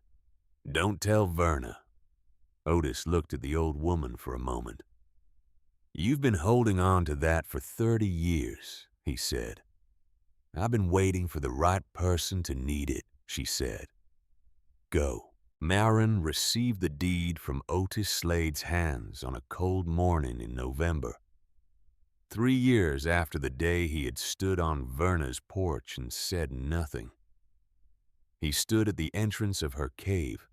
"Don't tell Verna." Otis looked at the old woman for a moment. "You've been holding on to that for 30 years, he said. "I've been waiting for the right person to need it," she said. "Go." Marin received the deed from Otis Slade's hands on a cold morning in November, 3 years after the day he had stood on Verna's porch and said nothing. He stood at the entrance of her cave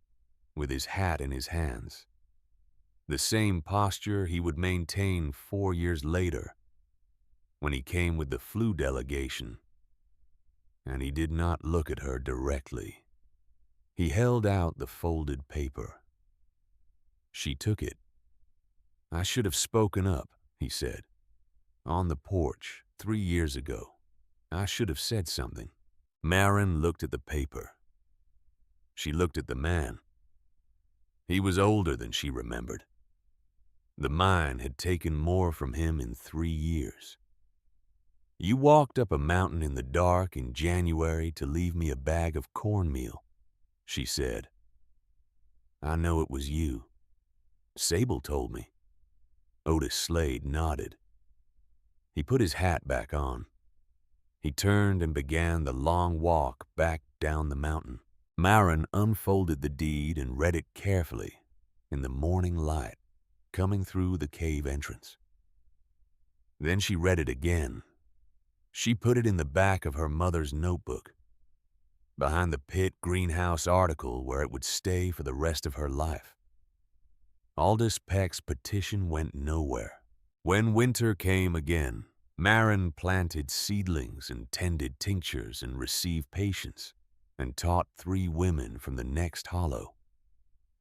with his hat in his hands, the same posture he would maintain 4 years later when he came with the flu delegation, and he did not look at her directly. He held out the folded paper. She took it. "I should have spoken up," he said. "On the porch 3 years ago. I should have said something." Marin looked at the paper. She looked at the man. He was older than she remembered. The mine had taken more from him in 3 years. "You walked up a mountain in the dark in January to leave me a bag of cornmeal," she said. "I know it was you. Sable told me." Otis Slade nodded. He put his hat back on. He turned and began the long walk back down the mountain. Marin unfolded the deed and read it carefully in the morning light coming through the cave entrance. Then she read it again. She put it in the back of her mother's notebook, behind the pit greenhouse article where it would stay for the rest of her life. Aldous Peck's petition went nowhere. When winter came again, Marin planted seedlings and tended tinctures and received patients, and taught 3 women from the next hollow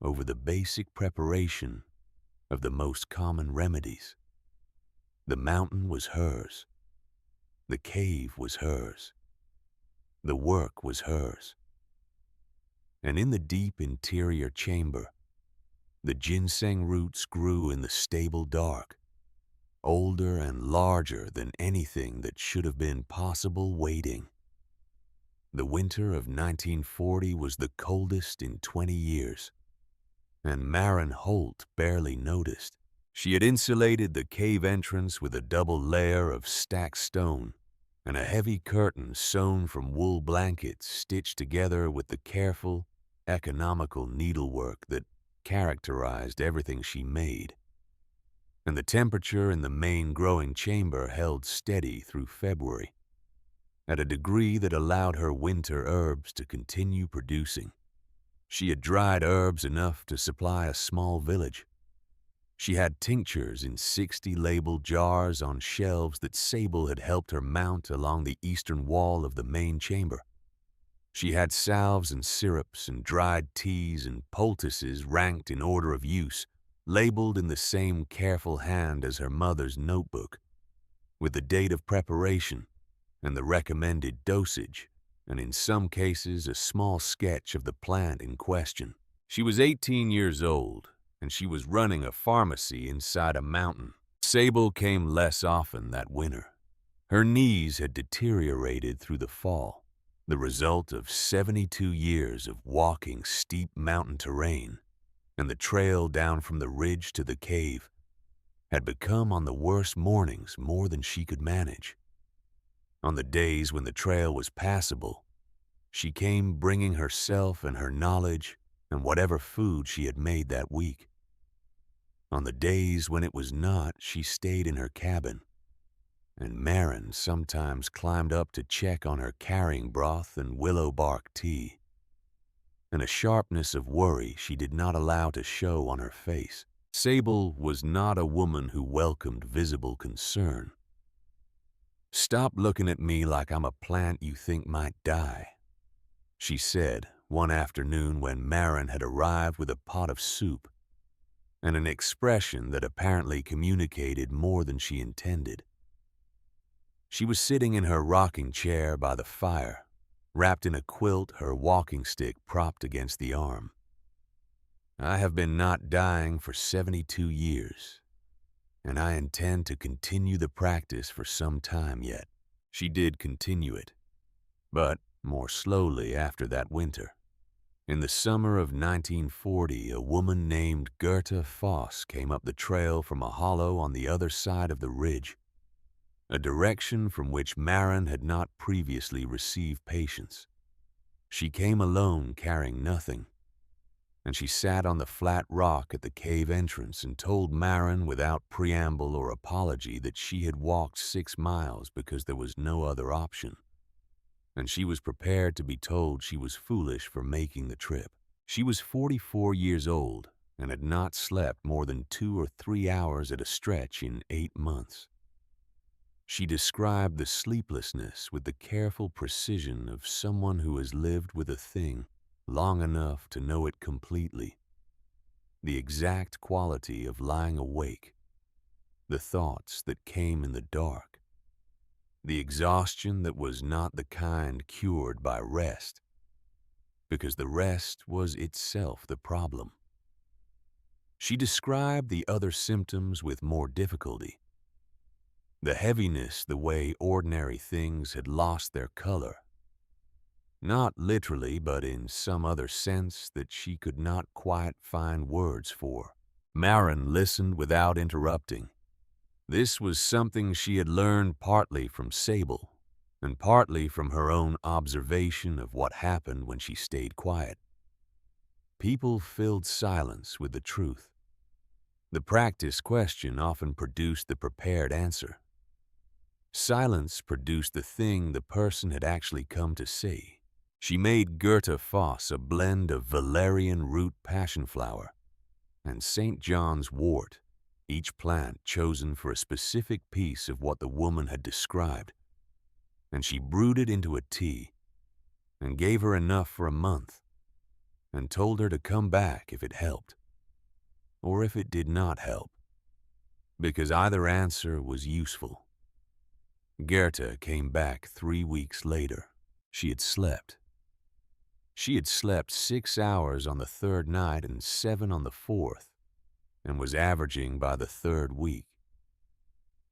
over the basic preparation of the most common remedies. The mountain was hers. The cave was hers. The work was hers. And in the deep interior chamber, the ginseng roots grew in the stable dark, older and larger than anything that should have been possible waiting. The winter of 1940 was the coldest in 20 years, and Marin Holt barely noticed. She had insulated the cave entrance with a double layer of stacked stone and a heavy curtain sewn from wool blankets stitched together with the careful, economical needlework that characterized everything she made. And the temperature in the main growing chamber held steady through February, at a degree that allowed her winter herbs to continue producing. She had dried herbs enough to supply a small village. She had tinctures in 60 labeled jars on shelves that Sable had helped her mount along the eastern wall of the main chamber. She had salves and syrups and dried teas and poultices ranked in order of use, labeled in the same careful hand as her mother's notebook, with the date of preparation and the recommended dosage, and in some cases a small sketch of the plant in question. She was 18 years old, and she was running a pharmacy inside a mountain. Sable came less often that winter. Her knees had deteriorated through the fall, the result of 72 years of walking steep mountain terrain and the trail down from the ridge to the cave had become on the worst mornings more than she could manage. On the days when the trail was passable, she came bringing herself and her knowledge and whatever food she had made that week. On the days when it was not, she stayed in her cabin, and Marin sometimes climbed up to check on her carrying broth and willow bark tea, and a sharpness of worry she did not allow to show on her face. Sable was not a woman who welcomed visible concern. "Stop looking at me like I'm a plant you think might die," she said one afternoon when Marin had arrived with a pot of soup and an expression that apparently communicated more than she intended. She was sitting in her rocking chair by the fire, wrapped in a quilt, her walking stick propped against the arm. "I have been not dying for 72 years, and I intend to continue the practice for some time yet." She did continue it, but more slowly after that winter. In the summer of 1940, a woman named Gerta Foss came up the trail from a hollow on the other side of the ridge, a direction from which Marin had not previously received patients. She came alone, carrying nothing, and she sat on the flat rock at the cave entrance and told Marin without preamble or apology that she had walked 6 miles because there was no other option, and she was prepared to be told she was foolish for making the trip. She was 44 years old and had not slept more than 2 or 3 hours at a stretch in 8 months. She described the sleeplessness with the careful precision of someone who has lived with a thing long enough to know it completely, the exact quality of lying awake, the thoughts that came in the dark, the exhaustion that was not the kind cured by rest, because the rest was itself the problem. She described the other symptoms with more difficulty. The heaviness, the way ordinary things had lost their color. Not literally, but in some other sense that she could not quite find words for. Marin listened without interrupting. This was something she had learned partly from Sable, and partly from her own observation of what happened when she stayed quiet. People filled silence with the truth. The practice question often produced the prepared answer. Silence produced the thing the person had actually come to say. She made Gerta Foss a blend of valerian root passionflower and St. John's wort, each plant chosen for a specific piece of what the woman had described, and she brewed it into a tea and gave her enough for a month and told her to come back if it helped, or if it did not help, because either answer was useful. Gerta came back 3 weeks later. She had slept. She had slept 6 hours on the 3rd night and 7 on the 4th, and was averaging by the 3rd week.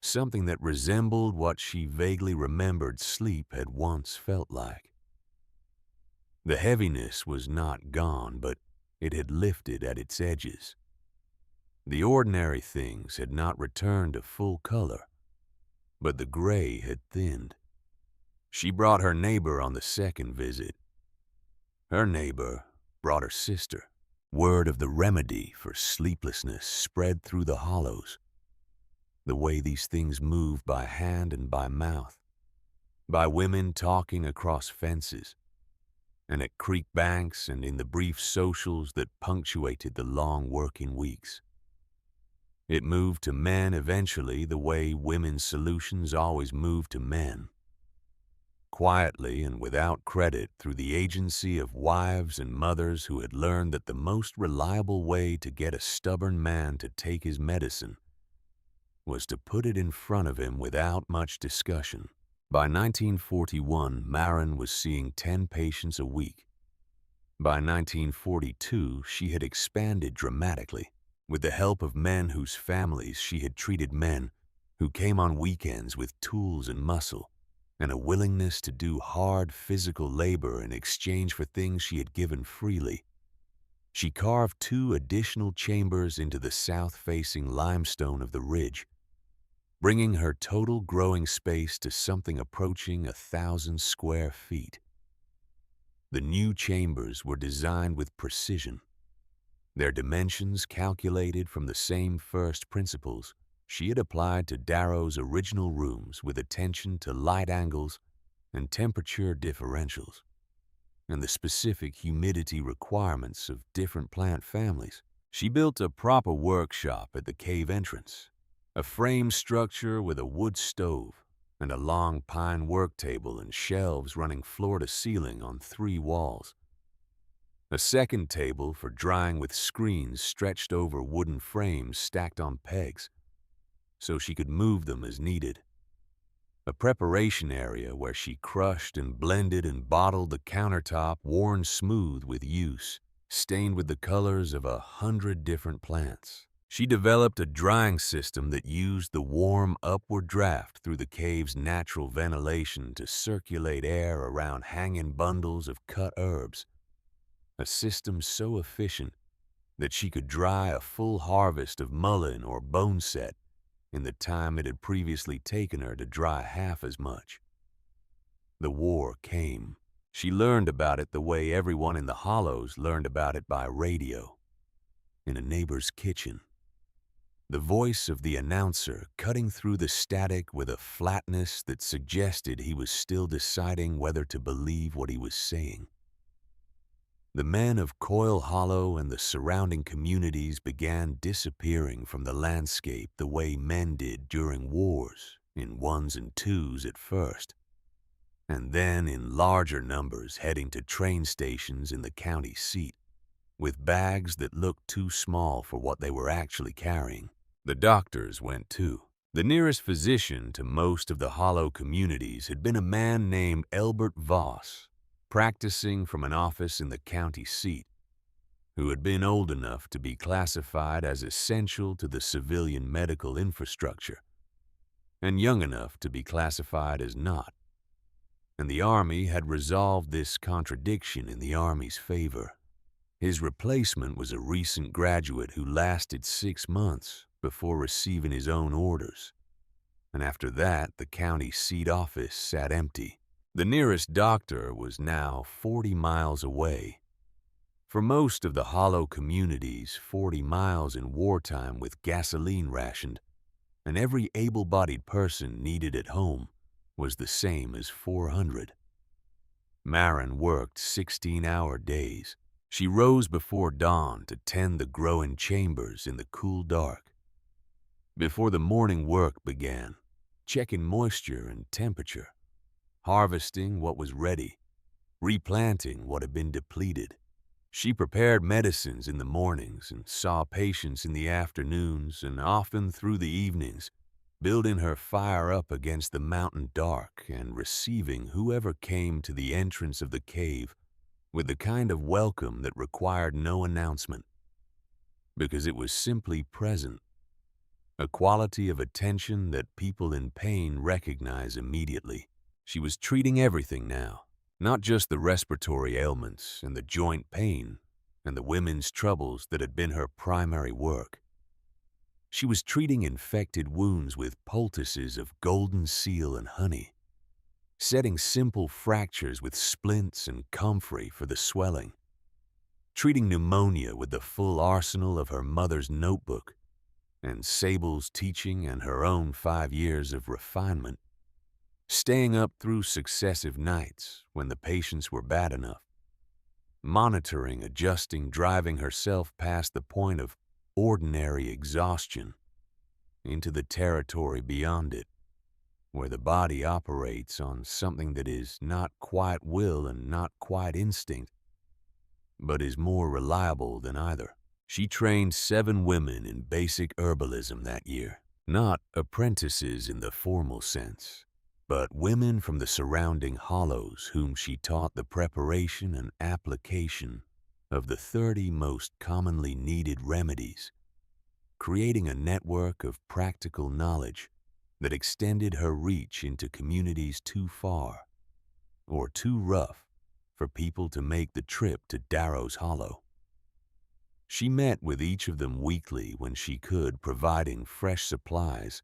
Something that resembled what she vaguely remembered sleep had once felt like. The heaviness was not gone, but it had lifted at its edges. The ordinary things had not returned to full color, but the gray had thinned. She brought her neighbor on the 2nd visit. Her neighbor brought her sister. Word of the remedy for sleeplessness spread through the hollows. The way these things move by hand and by mouth, by women talking across fences, and at creek banks and in the brief socials that punctuated the long working weeks. It moved to men eventually the way women's solutions always move to men. Quietly and without credit through the agency of wives and mothers who had learned that the most reliable way to get a stubborn man to take his medicine was to put it in front of him without much discussion. By 1941, Marin was seeing 10 patients a week. By 1942, she had expanded dramatically. With the help of men whose families she had treated, men who came on weekends with tools and muscle, and a willingness to do hard physical labor in exchange for things she had given freely. She carved 2 additional chambers into the south-facing limestone of the ridge, bringing her total growing space to something approaching 1,000 square feet. The new chambers were designed with precision, their dimensions calculated from the same first principles she had applied to Darrow's original rooms, with attention to light angles and temperature differentials, and the specific humidity requirements of different plant families. She built a proper workshop at the cave entrance, a frame structure with a wood stove and a long pine work table and shelves running floor to ceiling on 3 walls. A second table for drying with screens stretched over wooden frames stacked on pegs, so she could move them as needed. A preparation area where she crushed and blended and bottled the countertop worn smooth with use, stained with the colors of 100 different plants. She developed a drying system that used the warm upward draft through the cave's natural ventilation to circulate air around hanging bundles of cut herbs, a system so efficient that she could dry a full harvest of mullein or boneset in the time it had previously taken her to dry half as much. The war came. She learned about it the way everyone in the Hollows learned about it, by radio, in a neighbor's kitchen. The voice of the announcer cutting through the static with a flatness that suggested he was still deciding whether to believe what he was saying. The men of Coyle Hollow and the surrounding communities began disappearing from the landscape the way men did during wars, in 1s and 2s at first, and then in larger numbers heading to train stations in the county seat, with bags that looked too small for what they were actually carrying. The doctors went too. The nearest physician to most of the Hollow communities had been a man named Elbert Voss, practicing from an office in the county seat, who had been old enough to be classified as essential to the civilian medical infrastructure, and young enough to be classified as not. And the Army had resolved this contradiction in the Army's favor. His replacement was a recent graduate who lasted 6 months before receiving his own orders, and after that the county seat office sat empty. The nearest doctor was now 40 miles away. For most of the Hollow communities, 40 miles in wartime with gasoline rationed, and every able-bodied person needed at home, was the same as 400. Marin worked 16-hour days. She rose before dawn to tend the growing chambers in the cool dark. Before the morning work began, checking moisture and temperature, harvesting what was ready, replanting what had been depleted. She prepared medicines in the mornings and saw patients in the afternoons and often through the evenings, building her fire up against the mountain dark and receiving whoever came to the entrance of the cave with the kind of welcome that required no announcement, because it was simply present, a quality of attention that people in pain recognize immediately. She was treating everything now, not just the respiratory ailments and the joint pain and the women's troubles that had been her primary work. She was treating infected wounds with poultices of golden seal and honey, setting simple fractures with splints and comfrey for the swelling, treating pneumonia with the full arsenal of her mother's notebook and Sable's teaching and her own 5 years of refinement, staying up through successive nights when the patients were bad enough, monitoring, adjusting, driving herself past the point of ordinary exhaustion into the territory beyond it, where the body operates on something that is not quite will and not quite instinct, but is more reliable than either. She trained 7 women in basic herbalism that year, not apprentices in the formal sense, but women from the surrounding hollows whom she taught the preparation and application of the 30 most commonly needed remedies, creating a network of practical knowledge that extended her reach into communities too far or too rough for people to make the trip to Darrow's Hollow. She met with each of them weekly when she could, providing fresh supplies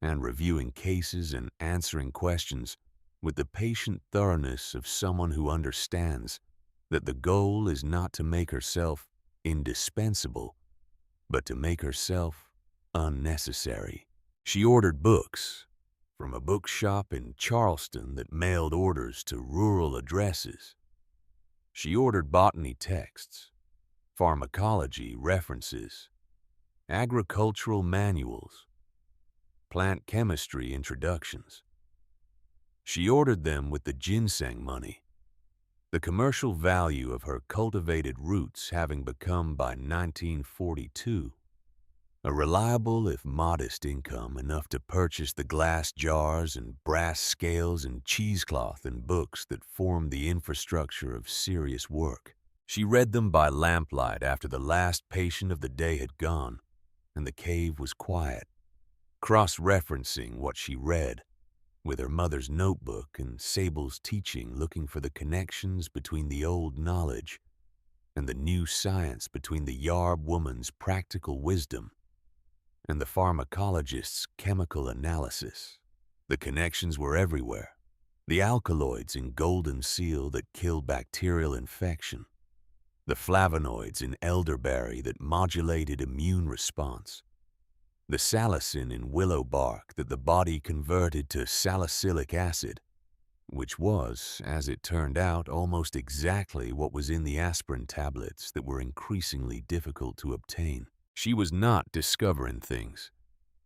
and reviewing cases and answering questions with the patient thoroughness of someone who understands that the goal is not to make herself indispensable, but to make herself unnecessary. She ordered books from a bookshop in Charleston that mailed orders to rural addresses. She ordered botany texts, pharmacology references, agricultural manuals, plant chemistry introductions. She ordered them with the ginseng money, the commercial value of her cultivated roots having become by 1942 a reliable if modest income enough to purchase the glass jars and brass scales and cheesecloth and books that formed the infrastructure of serious work. She read them by lamplight after the last patient of the day had gone, and the cave was quiet, cross-referencing what she read with her mother's notebook and Sable's teaching, looking for the connections between the old knowledge and the new science, between the Yarb woman's practical wisdom and the pharmacologist's chemical analysis. The connections were everywhere. The alkaloids in golden seal that kill bacterial infection, the flavonoids in elderberry that modulated immune response, the salicin in willow bark that the body converted to salicylic acid, which was, as it turned out, almost exactly what was in the aspirin tablets that were increasingly difficult to obtain. She was not discovering things.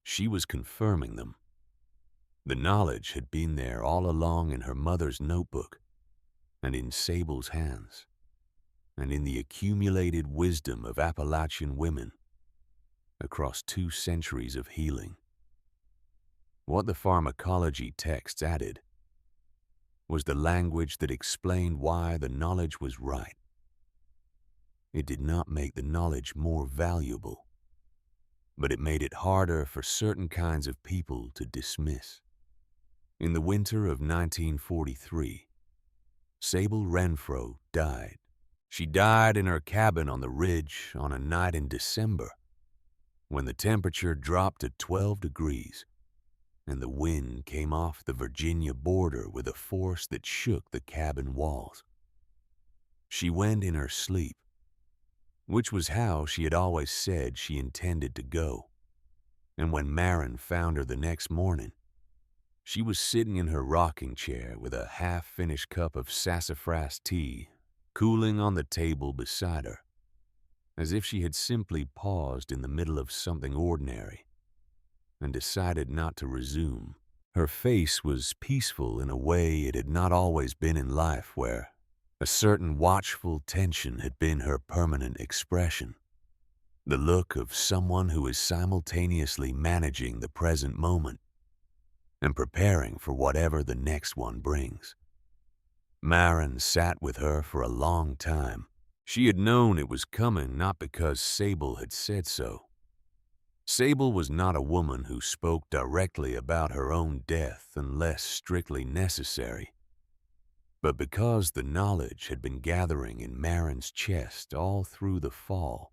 She was confirming them. The knowledge had been there all along in her mother's notebook, and in Sable's hands, and in the accumulated wisdom of Appalachian women across 2 centuries of healing. What the pharmacology texts added was the language that explained why the knowledge was right. It did not make the knowledge more valuable, but it made it harder for certain kinds of people to dismiss. In the winter of 1943, Sable Renfro died. She died in her cabin on the ridge on a night in December when the temperature dropped to 12 degrees and the wind came off the Virginia border with a force that shook the cabin walls. She went in her sleep, which was how she had always said she intended to go. And when Marin found her the next morning, she was sitting in her rocking chair with a half-finished cup of sassafras tea cooling on the table beside her, as if she had simply paused in the middle of something ordinary and decided not to resume. Her face was peaceful in a way it had not always been in life, where a certain watchful tension had been her permanent expression, the look of someone who is simultaneously managing the present moment and preparing for whatever the next one brings. Marin sat with her for a long time. She had known it was coming not because Sable had said so. Sable was not a woman who spoke directly about her own death unless strictly necessary, but because the knowledge had been gathering in Marin's chest all through the fall.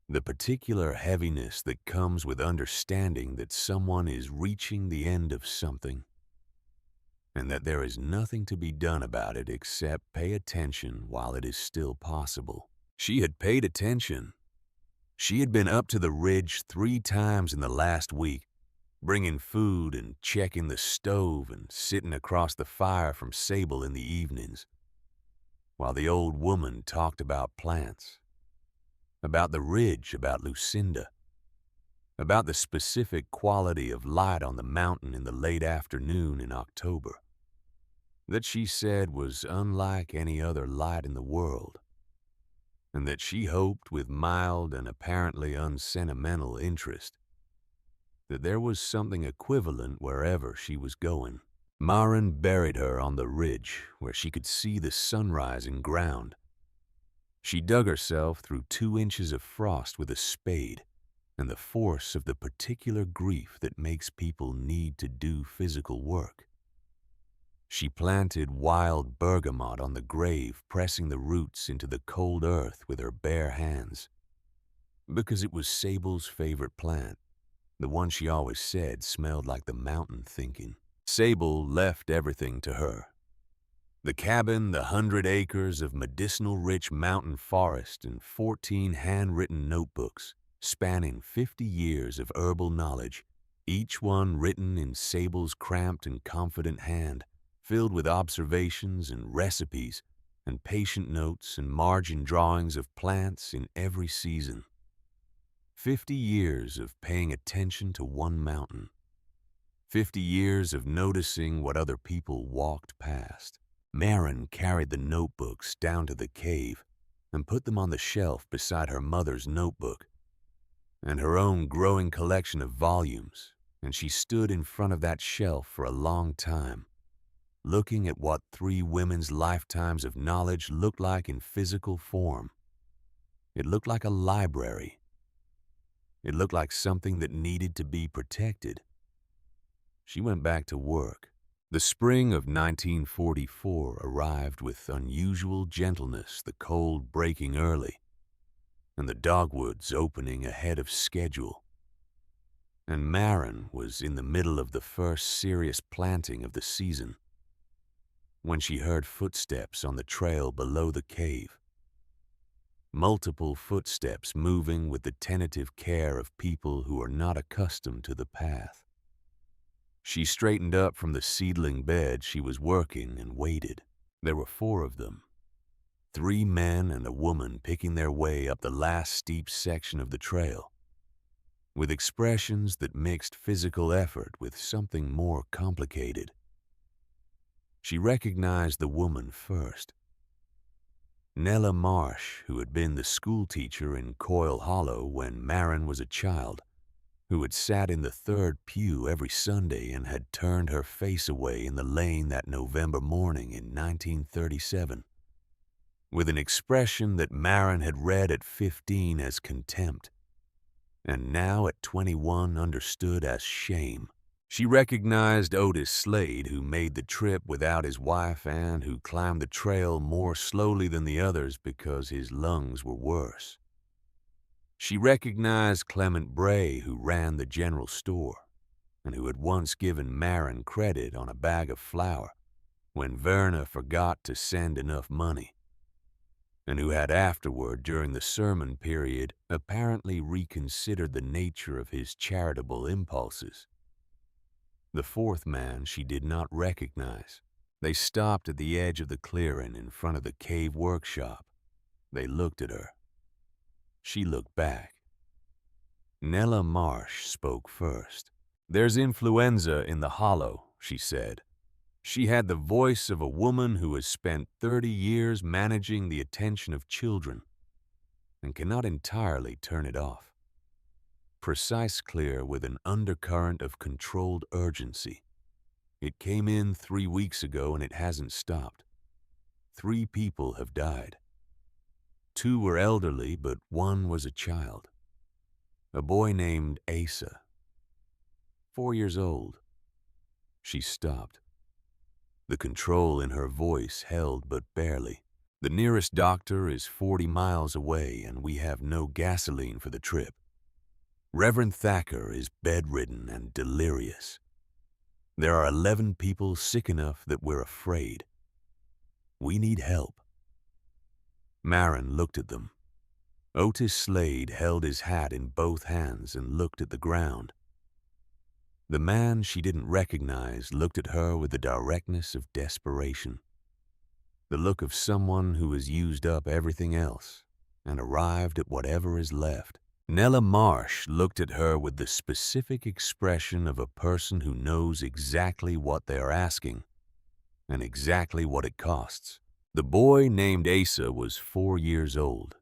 The particular heaviness that comes with understanding that someone is reaching the end of something, and that there is nothing to be done about it except pay attention while it is still possible. She had paid attention. She had been up to the ridge 3 times in the last week, bringing food and checking the stove and sitting across the fire from Sable in the evenings, while the old woman talked about plants, about the ridge, about Lucinda, about the specific quality of light on the mountain in the late afternoon in October, that she said was unlike any other light in the world, and that she hoped with mild and apparently unsentimental interest that there was something equivalent wherever she was going. Marin buried her on the ridge where she could see the sun-rising ground. She dug herself through 2 inches of frost with a spade, and the force of the particular grief that makes people need to do physical work. She planted wild bergamot on the grave, pressing the roots into the cold earth with her bare hands. Because it was Sable's favorite plant, the one she always said smelled like the mountain thinking. Sable left everything to her. The cabin, the 100 acres of medicinal-rich mountain forest, and 14 handwritten notebooks spanning 50 years of herbal knowledge, each one written in Sable's cramped and confident hand, filled with observations and recipes and patient notes and margin drawings of plants in every season. 50 years of paying attention to one mountain. 50 years of noticing what other people walked past. Maren carried the notebooks down to the cave and put them on the shelf beside her mother's notebook and her own growing collection of volumes, and she stood in front of that shelf for a long time, looking at what 3 women's lifetimes of knowledge looked like in physical form. It looked like a library. It looked like something that needed to be protected. She went back to work. The spring of 1944 arrived with unusual gentleness, the cold breaking early, and the dogwoods opening ahead of schedule. And Maren was in the middle of the first serious planting of the season when she heard footsteps on the trail below the cave. Multiple footsteps moving with the tentative care of people who are not accustomed to the path. She straightened up from the seedling bed she was working and waited. There were 4 of them. 3 men and a woman picking their way up the last steep section of the trail, with expressions that mixed physical effort with something more complicated. She recognized the woman first. Nella Marsh, who had been the school teacher in Coyle Hollow when Maren was a child, who had sat in the 3rd pew every Sunday and had turned her face away in the lane that November morning in 1937, with an expression that Maren had read at 15 as contempt, and now at 21 understood as shame. She recognized Otis Slade, who made the trip without his wife and who climbed the trail more slowly than the others because his lungs were worse. She recognized Clement Bray, who ran the general store, and who had once given Maren credit on a bag of flour when Verna forgot to send enough money, and who had afterward, during the sermon period, apparently reconsidered the nature of his charitable impulses. The 4th man she did not recognize. They stopped at the edge of the clearing in front of the cave workshop. They looked at her. She looked back. Nella Marsh spoke first. "There's influenza in the hollow," she said. She had the voice of a woman who has spent 30 years managing the attention of children and cannot entirely turn it off. Precise, clear, with an undercurrent of controlled urgency. It came in 3 weeks ago and it hasn't stopped. 3 people have died. 2 were elderly, but 1 was a child. A boy named Asa. 4 years old. She stopped. The control in her voice held but barely. "The nearest doctor is 40 miles away and we have no gasoline for the trip. Reverend Thacker is bedridden and delirious. There are 11 people sick enough that we're afraid. We need help." Maren looked at them. Otis Slade held his hat in both hands and looked at the ground. The man she didn't recognize looked at her with the directness of desperation, the look of someone who has used up everything else and arrived at whatever is left. Nella Marsh looked at her with the specific expression of a person who knows exactly what they are asking and exactly what it costs. The boy named Asa was 4 years old.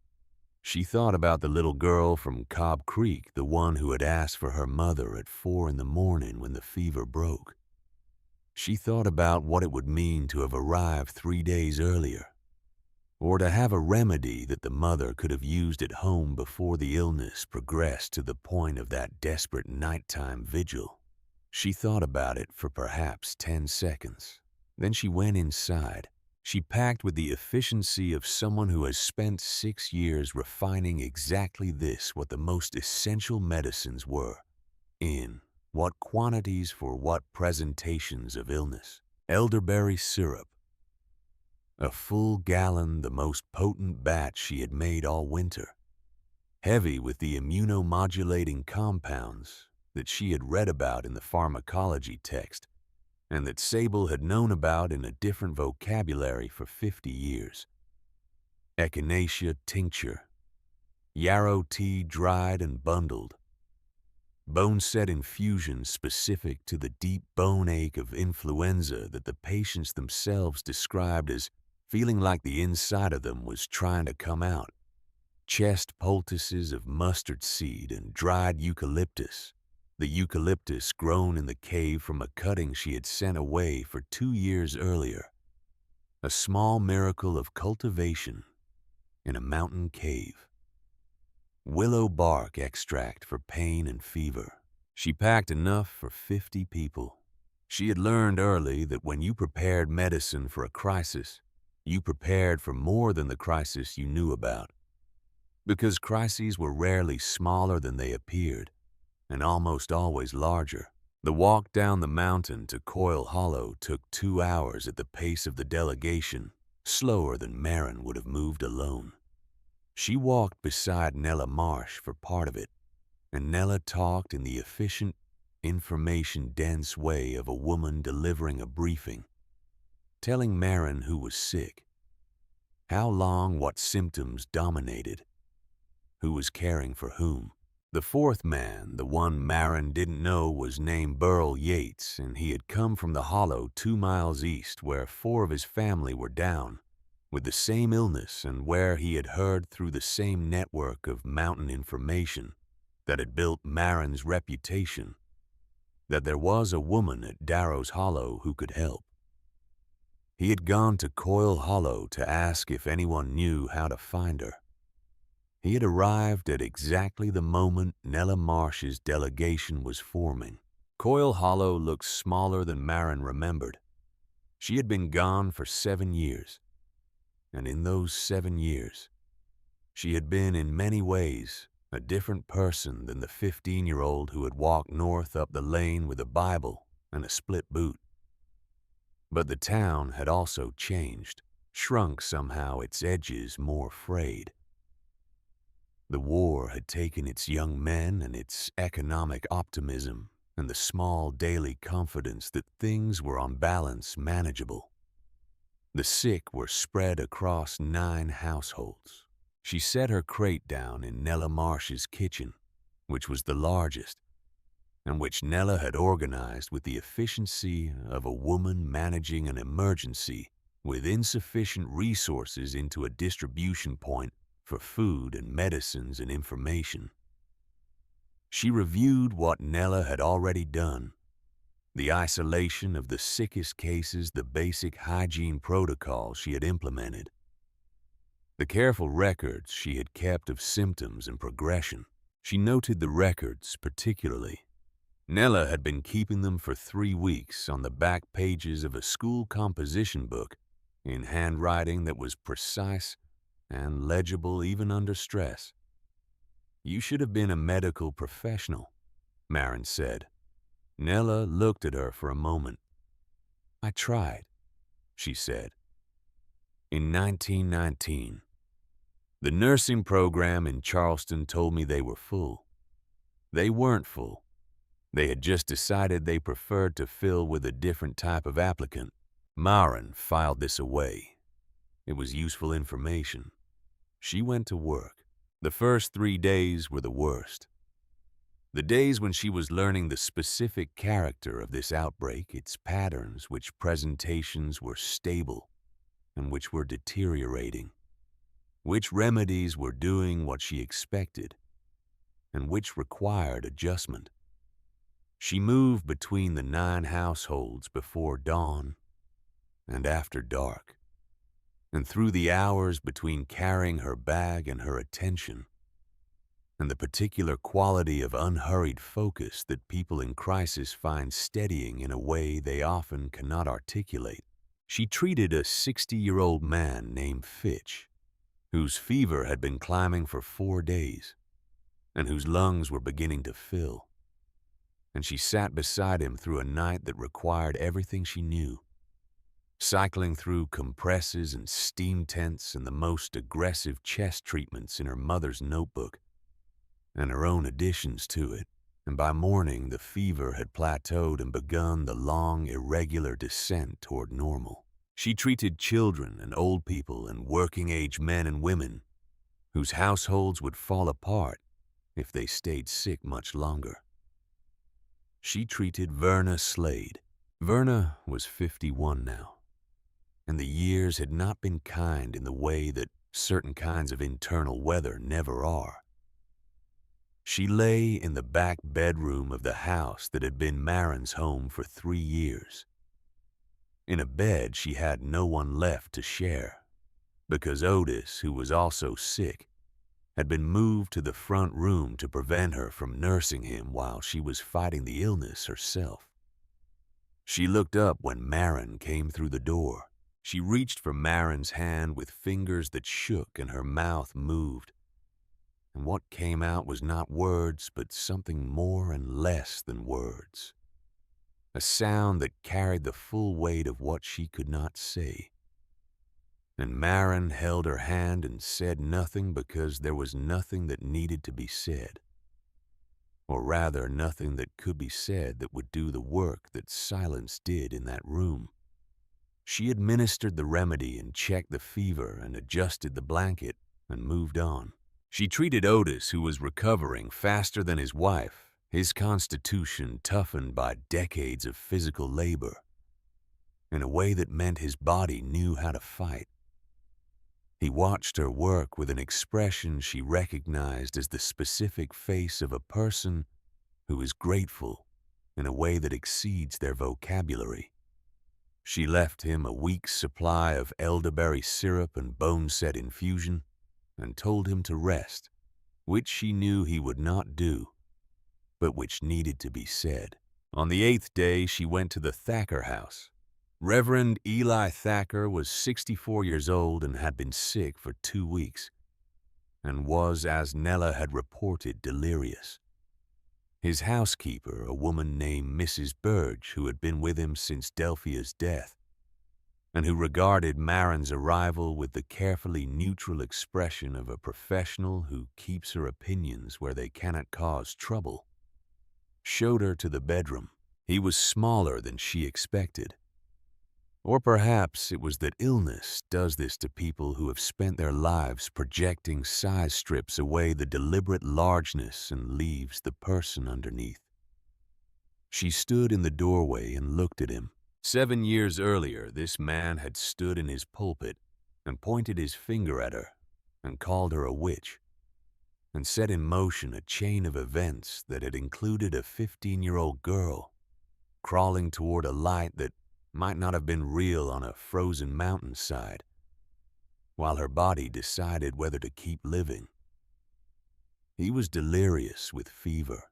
She thought about the little girl from Cobb Creek, the one who had asked for her mother at 4 in the morning when the fever broke. She thought about what it would mean to have arrived 3 days earlier, or to have a remedy that the mother could have used at home before the illness progressed to the point of that desperate nighttime vigil. She thought about it for perhaps 10 seconds. Then she went inside. She packed with the efficiency of someone who has spent 6 years refining exactly this, what the most essential medicines were, in what quantities for what presentations of illness. Elderberry syrup. A full gallon, the most potent batch she had made all winter. Heavy with the immunomodulating compounds that she had read about in the pharmacology text, and that Sable had known about in a different vocabulary for 50 years. Echinacea tincture. Yarrow tea dried and bundled. Bone set infusions specific to the deep bone ache of influenza that the patients themselves described as feeling like the inside of them was trying to come out. Chest poultices of mustard seed and dried eucalyptus, the eucalyptus grown in the cave from a cutting she had sent away for 2 years earlier. A small miracle of cultivation in a mountain cave. Willow bark extract for pain and fever. She packed enough for 50 people. She had learned early that when you prepared medicine for a crisis, you prepared for more than the crisis you knew about. Because crises were rarely smaller than they appeared, and almost always larger. The walk down the mountain to Coyle Hollow took 2 hours at the pace of the delegation, slower than Marin would have moved alone. She walked beside Nella Marsh for part of it, and Nella talked in the efficient, information-dense way of a woman delivering a briefing, telling Marin who was sick, how long what symptoms dominated, who was caring for whom. The fourth man, the one Marin didn't know, was named Burl Yates, and he had come from the hollow 2 miles east where 4 of his family were down with the same illness and where he had heard through the same network of mountain information that had built Marin's reputation that there was a woman at Darrow's Hollow who could help. He had gone to Coyle Hollow to ask if anyone knew how to find her. He had arrived at exactly the moment Nella Marsh's delegation was forming. Coyle Hollow looked smaller than Marin remembered. She had been gone for 7 years, and in those 7 years, she had been in many ways a different person than the 15-year-old who had walked north up the lane with a Bible and a split boot. But the town had also changed, shrunk somehow, its edges more frayed. The war had taken its young men and its economic optimism and the small daily confidence that things were on balance manageable. The sick were spread across 9 households. She set her crate down in Nella Marsh's kitchen, which was the largest, and which Nella had organized with the efficiency of a woman managing an emergency with insufficient resources into a distribution point for food and medicines and information. She reviewed what Nella had already done, the isolation of the sickest cases, the basic hygiene protocols she had implemented, the careful records she had kept of symptoms and progression. She noted the records particularly. Nella had been keeping them for 3 weeks on the back pages of a school composition book in handwriting that was precise and legible even under stress. "You should have been a medical professional," Marin said. Nella looked at her for a moment. "I tried," she said. In 1919, the nursing program in Charleston told me they were full. They weren't full. They had just decided they preferred to fill with a different type of applicant. Marin filed this away. It was useful information. She went to work. The first 3 days were the worst. The days when she was learning the specific character of this outbreak, its patterns, which presentations were stable and which were deteriorating, which remedies were doing what she expected, and which required adjustment. She moved between the 9 households before dawn and after dark, and through the hours between carrying her bag and her attention, and the particular quality of unhurried focus that people in crisis find steadying in a way they often cannot articulate. She treated a 60-year-old man named Fitch, whose fever had been climbing for 4 days and whose lungs were beginning to fill. And she sat beside him through a night that required everything she knew, cycling through compresses and steam tents and the most aggressive chest treatments in her mother's notebook and her own additions to it. And by morning, the fever had plateaued and begun the long, irregular descent toward normal. She treated children and old people and working-age men and women whose households would fall apart if they stayed sick much longer. She treated Verna Slade. Verna was 51 now, and the years had not been kind in the way that certain kinds of internal weather never are. She lay in the back bedroom of the house that had been Marin's home for 3 years. In a bed she had no one left to share, because Otis, who was also sick, had been moved to the front room to prevent her from nursing him while she was fighting the illness herself. She looked up when Marin came through the door. She reached for Marin's hand with fingers that shook and her mouth moved. And what came out was not words, but something more and less than words. A sound that carried the full weight of what she could not say. And Marin held her hand and said nothing because there was nothing that needed to be said. Or rather, nothing that could be said that would do the work that silence did in that room. She administered the remedy and checked the fever and adjusted the blanket and moved on. She treated Otis, who was recovering faster than his wife, his constitution toughened by decades of physical labor, in a way that meant his body knew how to fight. He watched her work with an expression she recognized as the specific face of a person who is grateful in a way that exceeds their vocabulary. She left him a week's supply of elderberry syrup and bone-set infusion and told him to rest, which she knew he would not do, but which needed to be said. On the 8th day, she went to the Thacker house. Reverend Eli Thacker was 64 years old and had been sick for 2 weeks, and was, as Nella had reported, delirious. His housekeeper, a woman named Mrs. Burge, who had been with him since Delphia's death, and who regarded Marin's arrival with the carefully neutral expression of a professional who keeps her opinions where they cannot cause trouble, showed her to the bedroom. He was smaller than she expected. Or perhaps it was that illness does this to people who have spent their lives projecting size strips away the deliberate largeness and leaves the person underneath. She stood in the doorway and looked at him. 7 years earlier, this man had stood in his pulpit and pointed his finger at her and called her a witch, and set in motion a chain of events that had included a 15-year-old girl crawling toward a light that might not have been real on a frozen mountainside, while her body decided whether to keep living. He was delirious with fever.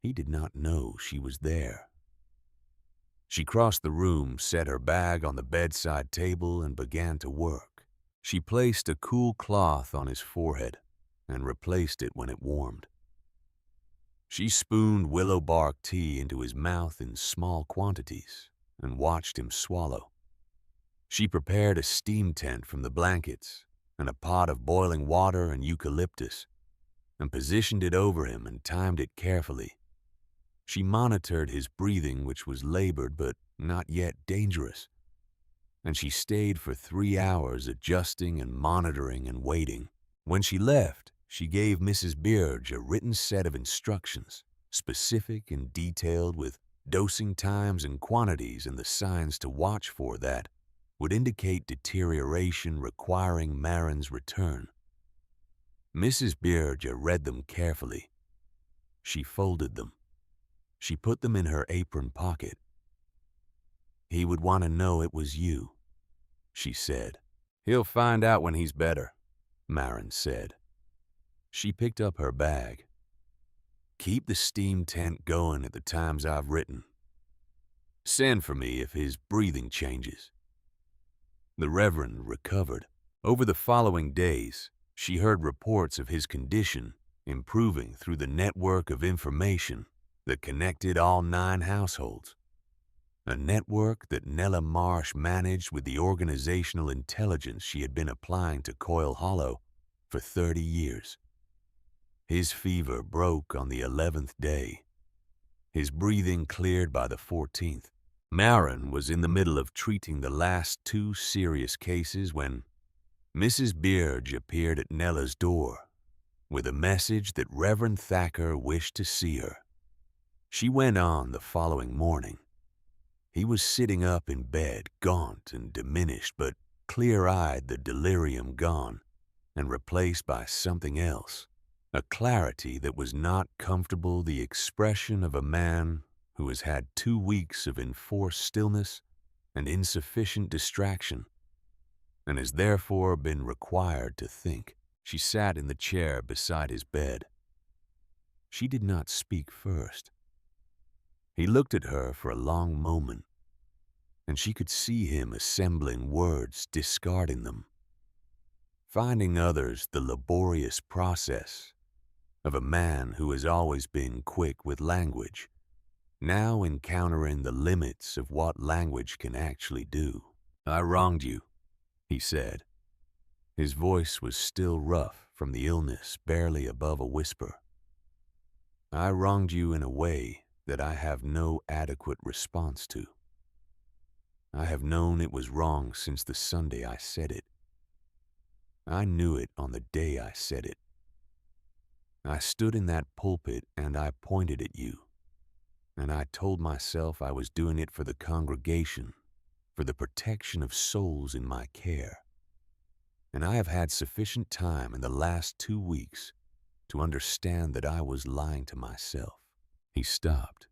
He did not know she was there. She crossed the room, set her bag on the bedside table, and began to work. She placed a cool cloth on his forehead and replaced it when it warmed. She spooned willow bark tea into his mouth in small quantities and watched him swallow. She prepared a steam tent from the blankets and a pot of boiling water and eucalyptus and positioned it over him and timed it carefully. She monitored his breathing, which was labored but not yet dangerous, and she stayed for 3 hours adjusting and monitoring and waiting. When she left, she gave Mrs. Burge a written set of instructions, specific and detailed, with dosing times and quantities and the signs to watch for that would indicate deterioration requiring Marin's return. Mrs. Burge read them carefully. She folded them. She put them in her apron pocket. "He would want to know it was you," she said. "He'll find out when he's better," Marin said. She picked up her bag. "Keep the steam tent going at the times I've written. Send for me if his breathing changes." The Reverend recovered. Over the following days, she heard reports of his condition improving through the network of information that connected all 9 households. A network that Nella Marsh managed with the organizational intelligence she had been applying to Coyle Hollow for 30 years. His fever broke on the 11th day. His breathing cleared by the 14th. Marin was in the middle of treating the last 2 serious cases when Mrs. Beard appeared at Nella's door with a message that Reverend Thacker wished to see her. She went on the following morning. He was sitting up in bed, gaunt and diminished, but clear-eyed, the delirium gone and replaced by something else, a clarity that was not comfortable, the expression of a man who has had 2 weeks of enforced stillness and insufficient distraction, and has therefore been required to think. She sat in the chair beside his bed. She did not speak first. He looked at her for a long moment, and she could see him assembling words, discarding them, finding others the laborious process of a man who has always been quick with language, now encountering the limits of what language can actually do. "I wronged you," he said. His voice was still rough from the illness, barely above a whisper. "I wronged you in a way that I have no adequate response to. I have known it was wrong since the Sunday I said it. I knew it on the day I said it. I stood in that pulpit and I pointed at you, and I told myself I was doing it for the congregation, for the protection of souls in my care. And I have had sufficient time in the last 2 weeks to understand that I was lying to myself." He stopped.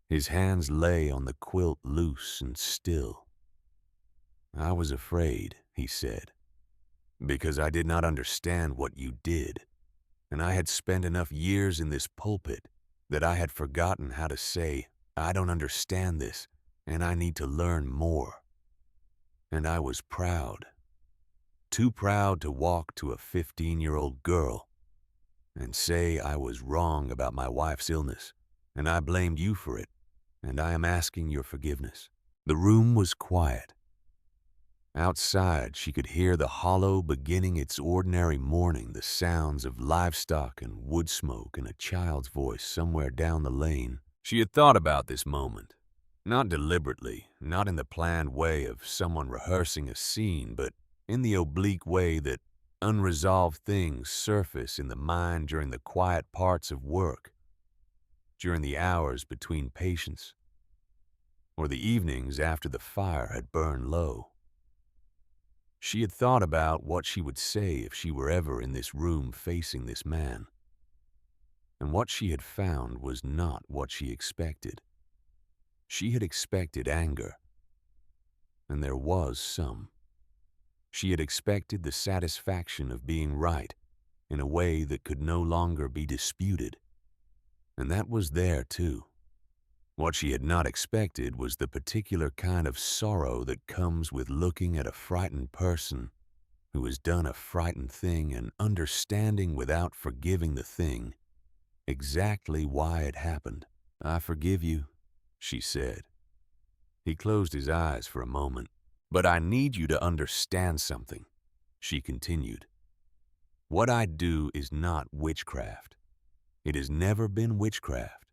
His hands lay on the quilt loose and still. "I was afraid," he said, "because I did not understand what you did, and I had spent enough years in this pulpit that I had forgotten how to say, 'I don't understand this, and I need to learn more.' And I was proud, too proud to walk to a 15-year-old girl and say I was wrong about my wife's illness, and I blamed you for it, and I am asking your forgiveness." The room was quiet. Outside, she could hear the hollow beginning its ordinary morning, the sounds of livestock and wood smoke and a child's voice somewhere down the lane. She had thought about this moment, not deliberately, not in the planned way of someone rehearsing a scene, but in the oblique way that unresolved things surface in the mind during the quiet parts of work, during the hours between patients, or the evenings after the fire had burned low. She had thought about what she would say if she were ever in this room facing this man. And what she had found was not what she expected. She had expected anger, and there was some. She had expected the satisfaction of being right in a way that could no longer be disputed, and that was there too. What she had not expected was the particular kind of sorrow that comes with looking at a frightened person who has done a frightened thing and understanding without forgiving the thing exactly why it happened. "I forgive you," she said. He closed his eyes for a moment. "But I need you to understand something," she continued. "What I do is not witchcraft. It has never been witchcraft.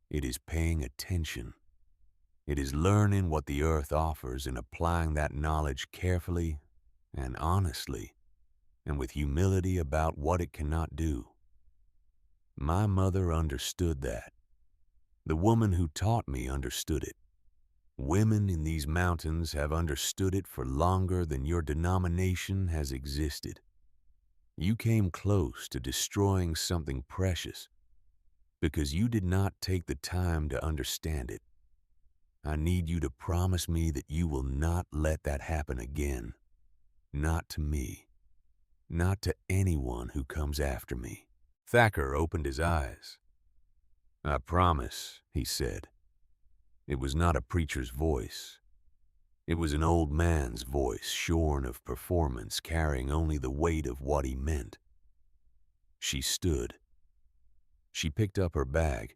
It is paying attention. It is learning what the earth offers and applying that knowledge carefully and honestly and with humility about what it cannot do. My mother understood that. The woman who taught me understood it. Women in these mountains have understood it for longer than your denomination has existed. You came close to destroying something precious because you did not take the time to understand it. I need you to promise me that you will not let that happen again. Not to me. Not to anyone who comes after me." Thacker opened his eyes. "I promise," he said. It was not a preacher's voice. It was an old man's voice, shorn of performance, carrying only the weight of what he meant. She stood. She picked up her bag.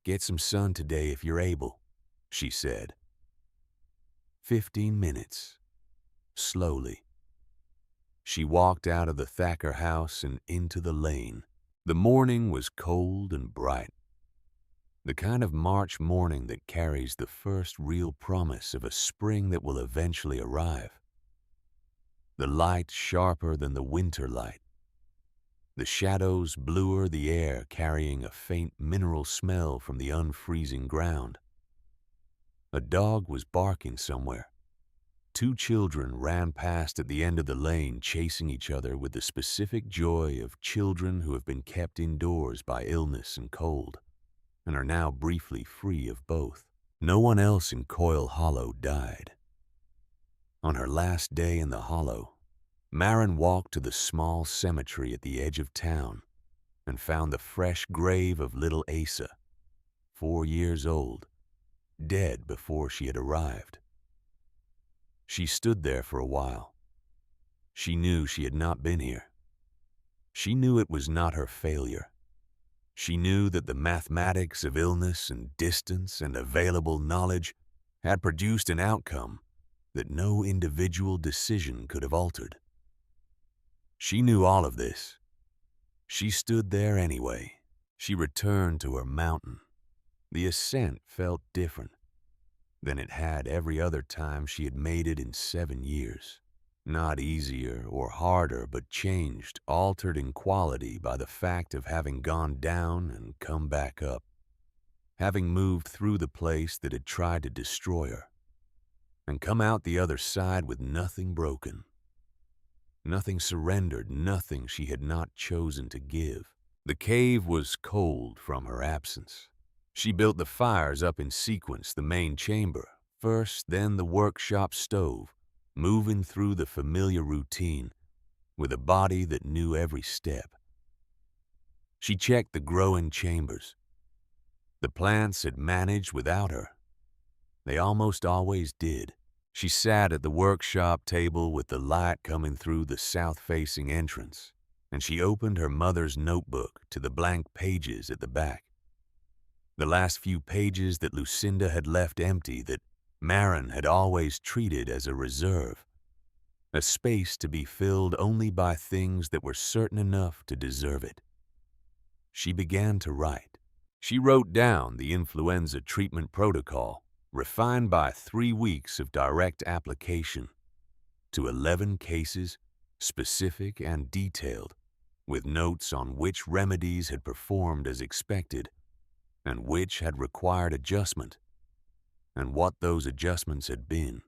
"Get some sun today if you're able," she said. 15 minutes. Slowly. She walked out of the Thacker house and into the lane. The morning was cold and bright. The kind of March morning that carries the first real promise of a spring that will eventually arrive. The light sharper than the winter light. The shadows bluer the air, carrying a faint mineral smell from the unfreezing ground. A dog was barking somewhere. 2 children ran past at the end of the lane, chasing each other with the specific joy of children who have been kept indoors by illness and cold, and are now briefly free of both. No one else in Coyle Hollow died. On her last day in the hollow, Maren walked to the small cemetery at the edge of town and found the fresh grave of little Asa, 4 years old, dead before she had arrived. She stood there for a while. She knew she had not been here. She knew it was not her failure. She knew that the mathematics of illness and distance and available knowledge had produced an outcome that no individual decision could have altered. She knew all of this. She stood there anyway. She returned to her mountain. The ascent felt different than it had every other time she had made it in 7 years. Not easier or harder, but changed, altered in quality by the fact of having gone down and come back up, having moved through the place that had tried to destroy her, and come out the other side with nothing broken. Nothing surrendered, nothing she had not chosen to give. The cave was cold from her absence. She built the fires up in sequence, the main chamber first, then the workshop stove, moving through the familiar routine with a body that knew every step. She checked the growing chambers. The plants had managed without her. They almost always did. She sat at the workshop table with the light coming through the south-facing entrance, and she opened her mother's notebook to the blank pages at the back. The last few pages that Lucinda had left empty, that Maren had always treated as a reserve, a space to be filled only by things that were certain enough to deserve it. She began to write. She wrote down the influenza treatment protocol, refined by 3 weeks of direct application, to 11 cases, specific and detailed, with notes on which remedies had performed as expected and which had required adjustment, and what those adjustments had been.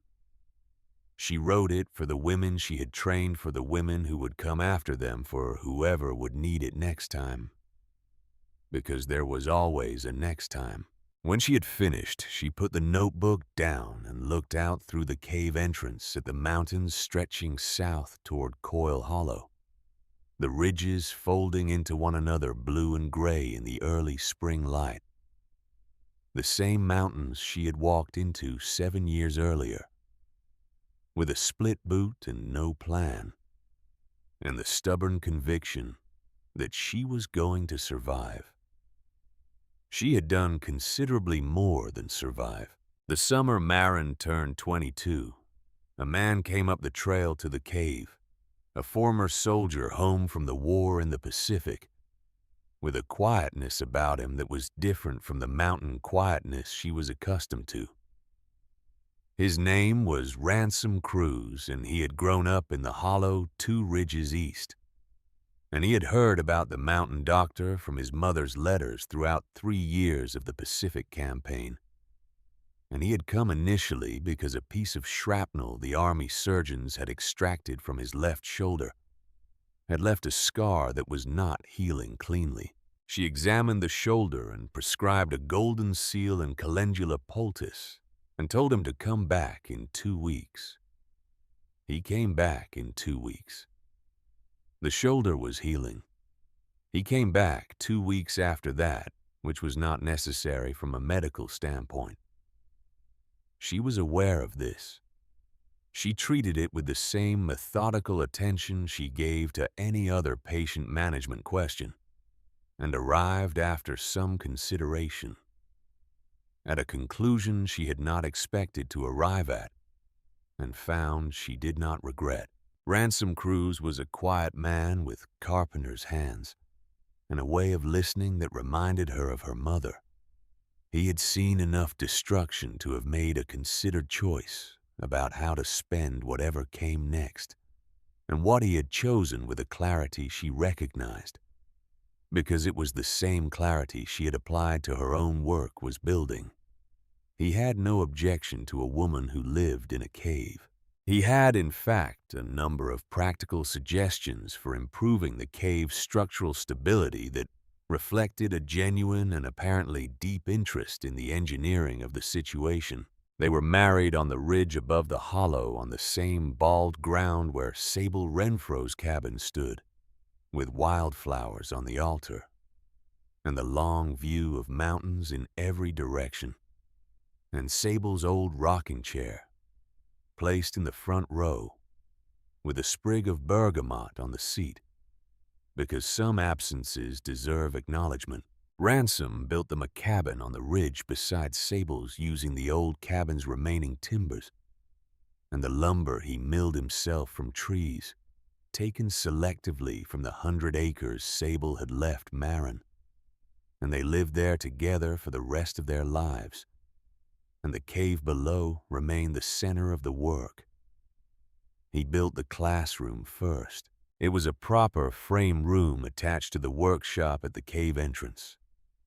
She wrote it for the women she had trained, for the women who would come after them, for whoever would need it next time. Because there was always a next time. When she had finished, she put the notebook down and looked out through the cave entrance at the mountains stretching south toward Coyle Hollow, the ridges folding into one another, blue and gray in the early spring light. The same mountains she had walked into 7 years earlier, with a split boot and no plan, and the stubborn conviction that she was going to survive. She had done considerably more than survive. The summer Maren turned 22, a man came up the trail to the cave, a former soldier home from the war in the Pacific, with a quietness about him that was different from the mountain quietness she was accustomed to. His name was Ransom Cruz, and he had grown up in the hollow 2 ridges east. And he had heard about the mountain doctor from his mother's letters throughout 3 years of the Pacific campaign. And he had come initially because a piece of shrapnel the Army surgeons had extracted from his left shoulder had left a scar that was not healing cleanly. She examined the shoulder and prescribed a golden seal and calendula poultice and told him to come back in 2 weeks. He came back in 2 weeks. The shoulder was healing. He came back 2 weeks after that which was not necessary from a medical standpoint. She was aware of this. She treated it with the same methodical attention she gave to any other patient management question, and arrived after some consideration at a conclusion she had not expected to arrive at, and found she did not regret. Ransom Cruz was a quiet man with carpenter's hands, and a way of listening that reminded her of her mother. He had seen enough destruction to have made a considered choice about how to spend whatever came next, and what he had chosen with a clarity she recognized, because it was the same clarity she had applied to her own work was building. He had no objection to a woman who lived in a cave. He had, in fact, a number of practical suggestions for improving the cave's structural stability that reflected a genuine and apparently deep interest in the engineering of the situation. They were married on the ridge above the hollow on the same bald ground where Sable Renfro's cabin stood, with wildflowers on the altar, and the long view of mountains in every direction, and Sable's old rocking chair, placed in the front row, with a sprig of bergamot on the seat, because some absences deserve acknowledgement. Ransom built them a cabin on the ridge beside Sable's using the old cabin's remaining timbers, and the lumber he milled himself from trees, taken selectively from the 100 acres Sable had left Marin, and they lived there together for the rest of their lives, and the cave below remained the center of the work. He built the classroom first. It was a proper frame room attached to the workshop at the cave entrance,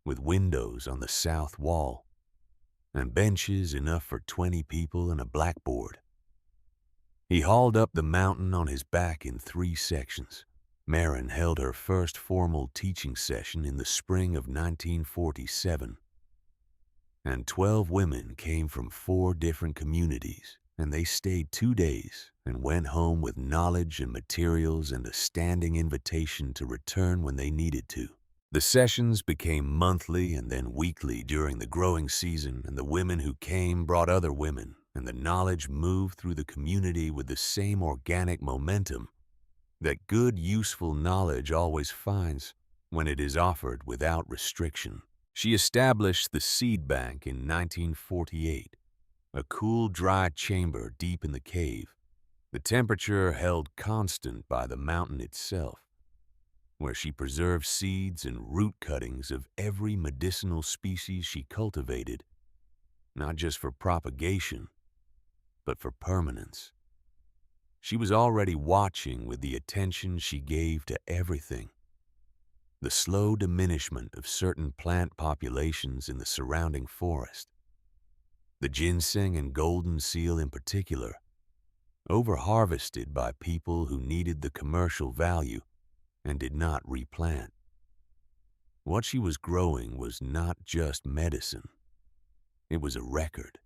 with windows on the south wall, and benches enough for 20 people and a blackboard. He hauled up the mountain on his back in 3 sections. Marin held her first formal teaching session in the spring of 1947, and 12 women came from 4 different communities, and they stayed 2 days and went home with knowledge and materials and a standing invitation to return when they needed to. The sessions became monthly and then weekly during the growing season, and the women who came brought other women, and the knowledge moved through the community with the same organic momentum that good, useful knowledge always finds when it is offered without restriction. She established the seed bank in 1948, a cool, dry chamber deep in the cave, the temperature held constant by the mountain itself, where she preserved seeds and root cuttings of every medicinal species she cultivated, not just for propagation, but for permanence. She was already watching with the attention she gave to everything. The slow diminishment of certain plant populations in the surrounding forest, the ginseng and golden seal in particular, over-harvested by people who needed the commercial value and did not replant. What she was growing was not just medicine. It was a record,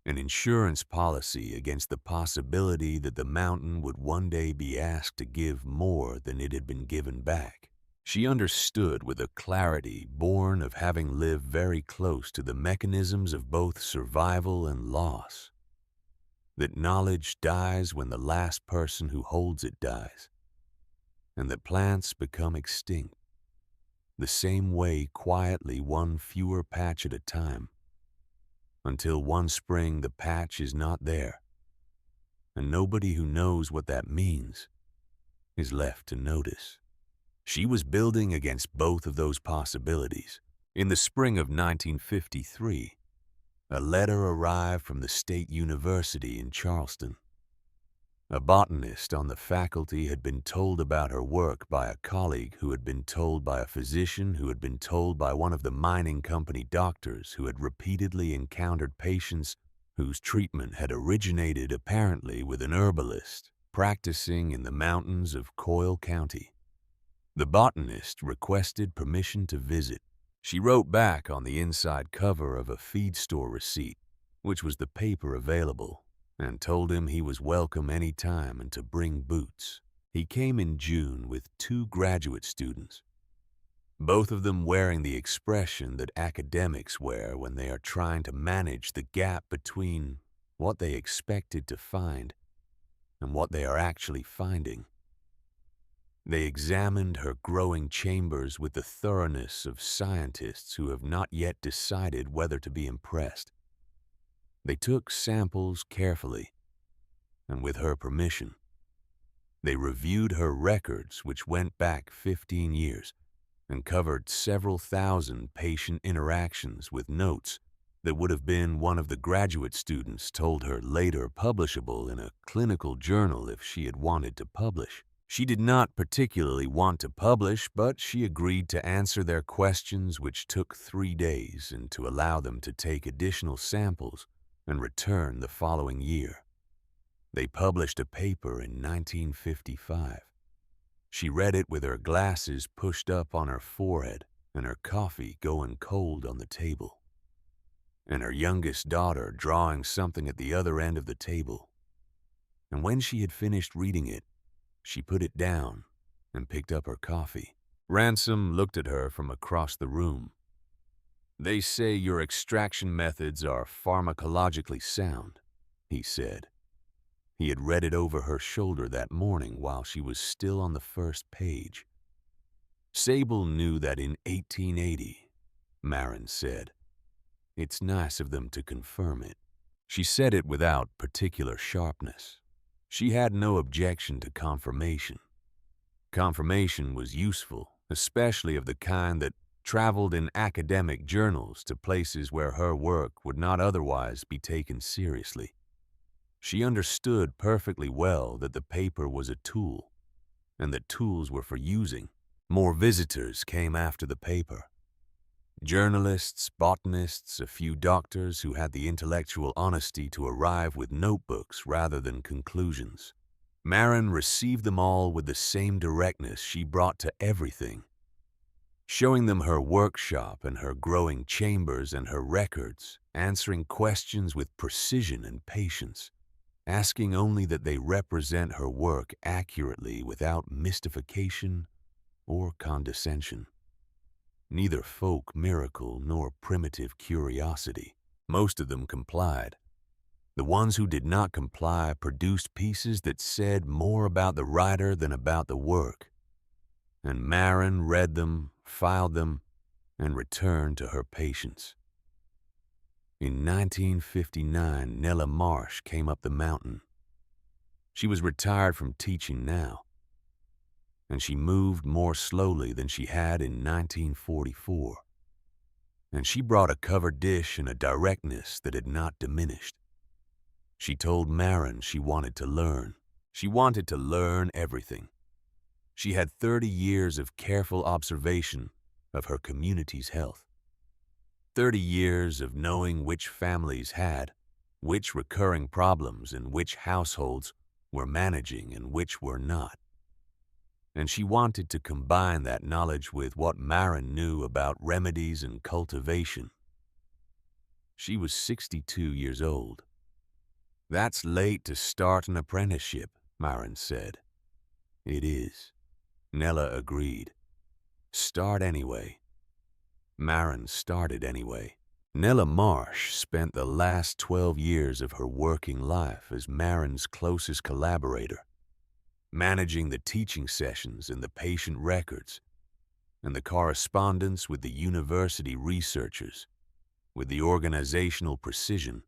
an insurance policy against the possibility that the mountain would one day be asked to give more than it had been given back. She understood with a clarity born of having lived very close to the mechanisms of both survival and loss, that knowledge dies when the last person who holds it dies, and that plants become extinct, the same way quietly one fewer patch at a time, until one spring the patch is not there, and nobody who knows what that means is left to notice. She was building against both of those possibilities. In the spring of 1953, a letter arrived from the State University in Charleston. A botanist on the faculty had been told about her work by a colleague who had been told by a physician who had been told by one of the mining company doctors who had repeatedly encountered patients whose treatment had originated apparently with an herbalist practicing in the mountains of Coyle County. The botanist requested permission to visit. She wrote back on the inside cover of a feed store receipt, which was the paper available, and told him he was welcome any time and to bring boots. He came in June with 2 graduate students. both of them wearing the expression that academics wear when they are trying to manage the gap between what they expected to find and what they are actually finding. They examined her growing chambers with the thoroughness of scientists who have not yet decided whether to be impressed. They took samples carefully, and with her permission. They reviewed her records, which went back 15 years, and covered several thousand patient interactions with notes that would have been, one of the graduate students told her, later publishable in a clinical journal if she had wanted to publish. She did not particularly want to publish, but she agreed to answer their questions, which took 3 days, and to allow them to take additional samples and return the following year. They published a paper in 1955. She read it with her glasses pushed up on her forehead and her coffee going cold on the table, and her youngest daughter drawing something at the other end of the table. And when she had finished reading it, she put it down and picked up her coffee. Ransom looked at her from across the room. "They say your extraction methods are pharmacologically sound," he said. He had read it over her shoulder that morning while she was still on the first page. Sable knew that in 1880, Marin said. It's nice of them to confirm it. She said it without particular sharpness. She had no objection to confirmation. Confirmation was useful, especially of the kind that traveled in academic journals to places where her work would not otherwise be taken seriously. She understood perfectly well that the paper was a tool, and that tools were for using. More visitors came after the paper. Journalists, botanists, a few doctors who had the intellectual honesty to arrive with notebooks rather than conclusions. Marin received them all with the same directness she brought to everything, showing them her workshop and her growing chambers and her records, answering questions with precision and patience, asking only that they represent her work accurately without mystification or condescension. Neither folk miracle nor primitive curiosity. Most of them complied. The ones who did not comply produced pieces that said more about the writer than about the work, and Marin read them, filed them, and returned to her patients. In 1959, Nella Marsh came up the mountain. She was retired from teaching now, and she moved more slowly than she had in 1944. And she brought a covered dish and a directness that had not diminished. She told Marin she wanted to learn. She wanted to learn everything. She had 30 years of careful observation of her community's health. 30 years of knowing which families had, which recurring problems and which households were managing and which were not. And she wanted to combine that knowledge with what Marin knew about remedies and cultivation. She was 62 years old. That's late to start an apprenticeship, Marin said. It is. Nella agreed. Start anyway. Marin started anyway. Nella Marsh spent the last 12 years of her working life as Marin's closest collaborator, managing the teaching sessions and the patient records, and the correspondence with the university researchers, with the organizational precision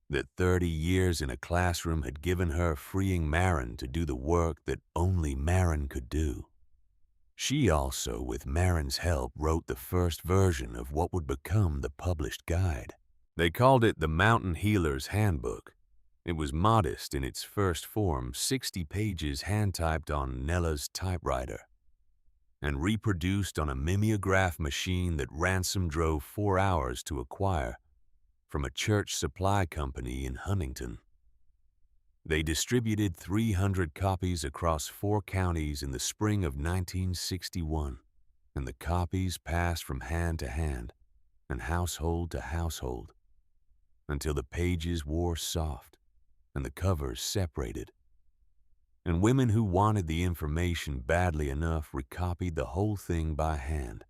that 30 years in a classroom had given her, freeing Marin to do the work that only Marin could do. She also, with Marin's help, wrote the first version of what would become the published guide. They called it the Mountain Healer's Handbook. It was modest in its first form, 60 pages hand-typed on Nella's typewriter, and reproduced on a mimeograph machine that Ransom drove 4 hours to acquire from a church supply company in Huntington. They distributed 300 copies across 4 counties in the spring of 1961, and the copies passed from hand to hand and household to household until the pages wore soft and the covers separated. And women who wanted the information badly enough recopied the whole thing by hand.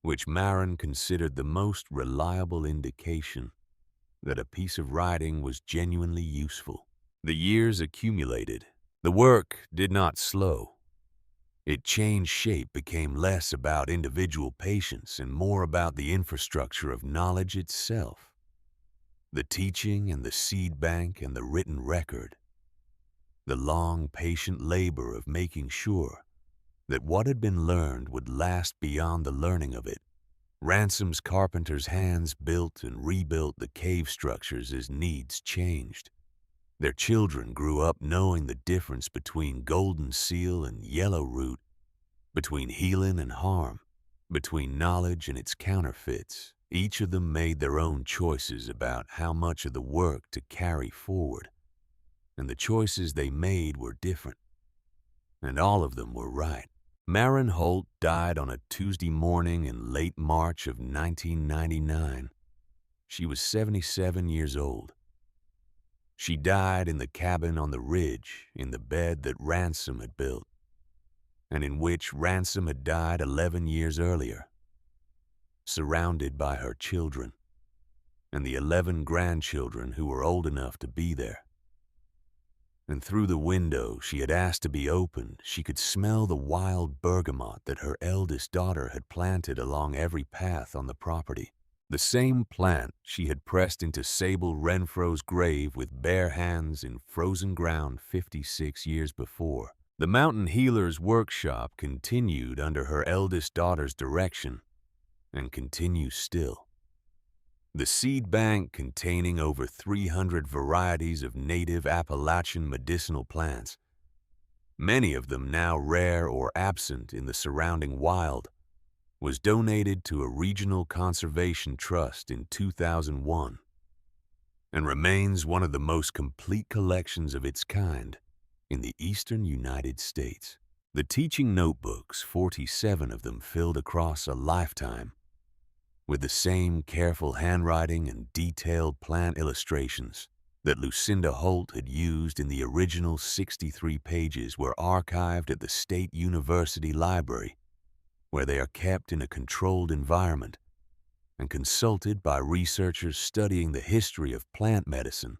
which Marin considered the most reliable indication that a piece of writing was genuinely useful. The years accumulated. The work did not slow. It changed shape, became less about individual patients and more about the infrastructure of knowledge itself. The teaching and the seed bank and the written record. The long, patient labor of making sure that what had been learned would last beyond the learning of it. Ransom's carpenters' hands built and rebuilt the cave structures as needs changed. Their children grew up knowing the difference between golden seal and yellow root, between healing and harm, between knowledge and its counterfeits. Each of them made their own choices about how much of the work to carry forward, and the choices they made were different, and all of them were right. Marin Holt died on a Tuesday morning in late March of 1999. She was 77 years old. She died in the cabin on the ridge in the bed that Ransom had built, and in which Ransom had died 11 years earlier, surrounded by her children and the 11 grandchildren who were old enough to be there. And through the window she had asked to be opened, she could smell the wild bergamot that her eldest daughter had planted along every path on the property. The same plant she had pressed into Sable Renfro's grave with bare hands in frozen ground 56 years before. The Mountain Healer's workshop continued under her eldest daughter's direction, and continues still. The seed bank, containing over 300 varieties of native Appalachian medicinal plants, many of them now rare or absent in the surrounding wild, was donated to a regional conservation trust in 2001 and remains one of the most complete collections of its kind in the eastern United States. The teaching notebooks, 47 of them filled across a lifetime, with the same careful handwriting and detailed plant illustrations that Lucinda Holt had used in the original 63 pages, were archived at the State University Library, where they are kept in a controlled environment and consulted by researchers studying the history of plant medicine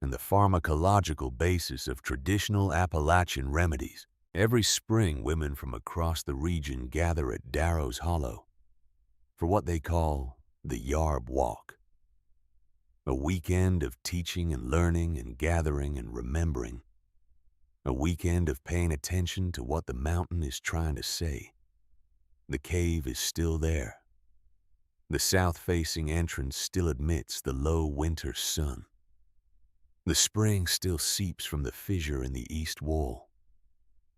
and the pharmacological basis of traditional Appalachian remedies. Every spring, women from across the region gather at Darrow's Hollow for what they call the Yarb Walk, a weekend of teaching and learning and gathering and remembering, a weekend of paying attention to what the mountain is trying to say. The cave is still there. The south-facing entrance still admits the low winter sun. The spring still seeps from the fissure in the east wall.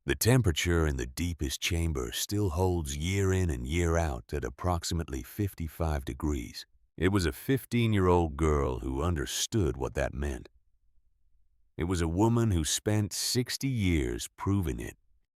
The temperature in the deepest chamber still holds year in and year out at approximately 55 degrees. It was a 15-year-old girl who understood what that meant. It was a woman who spent 60 years proving it.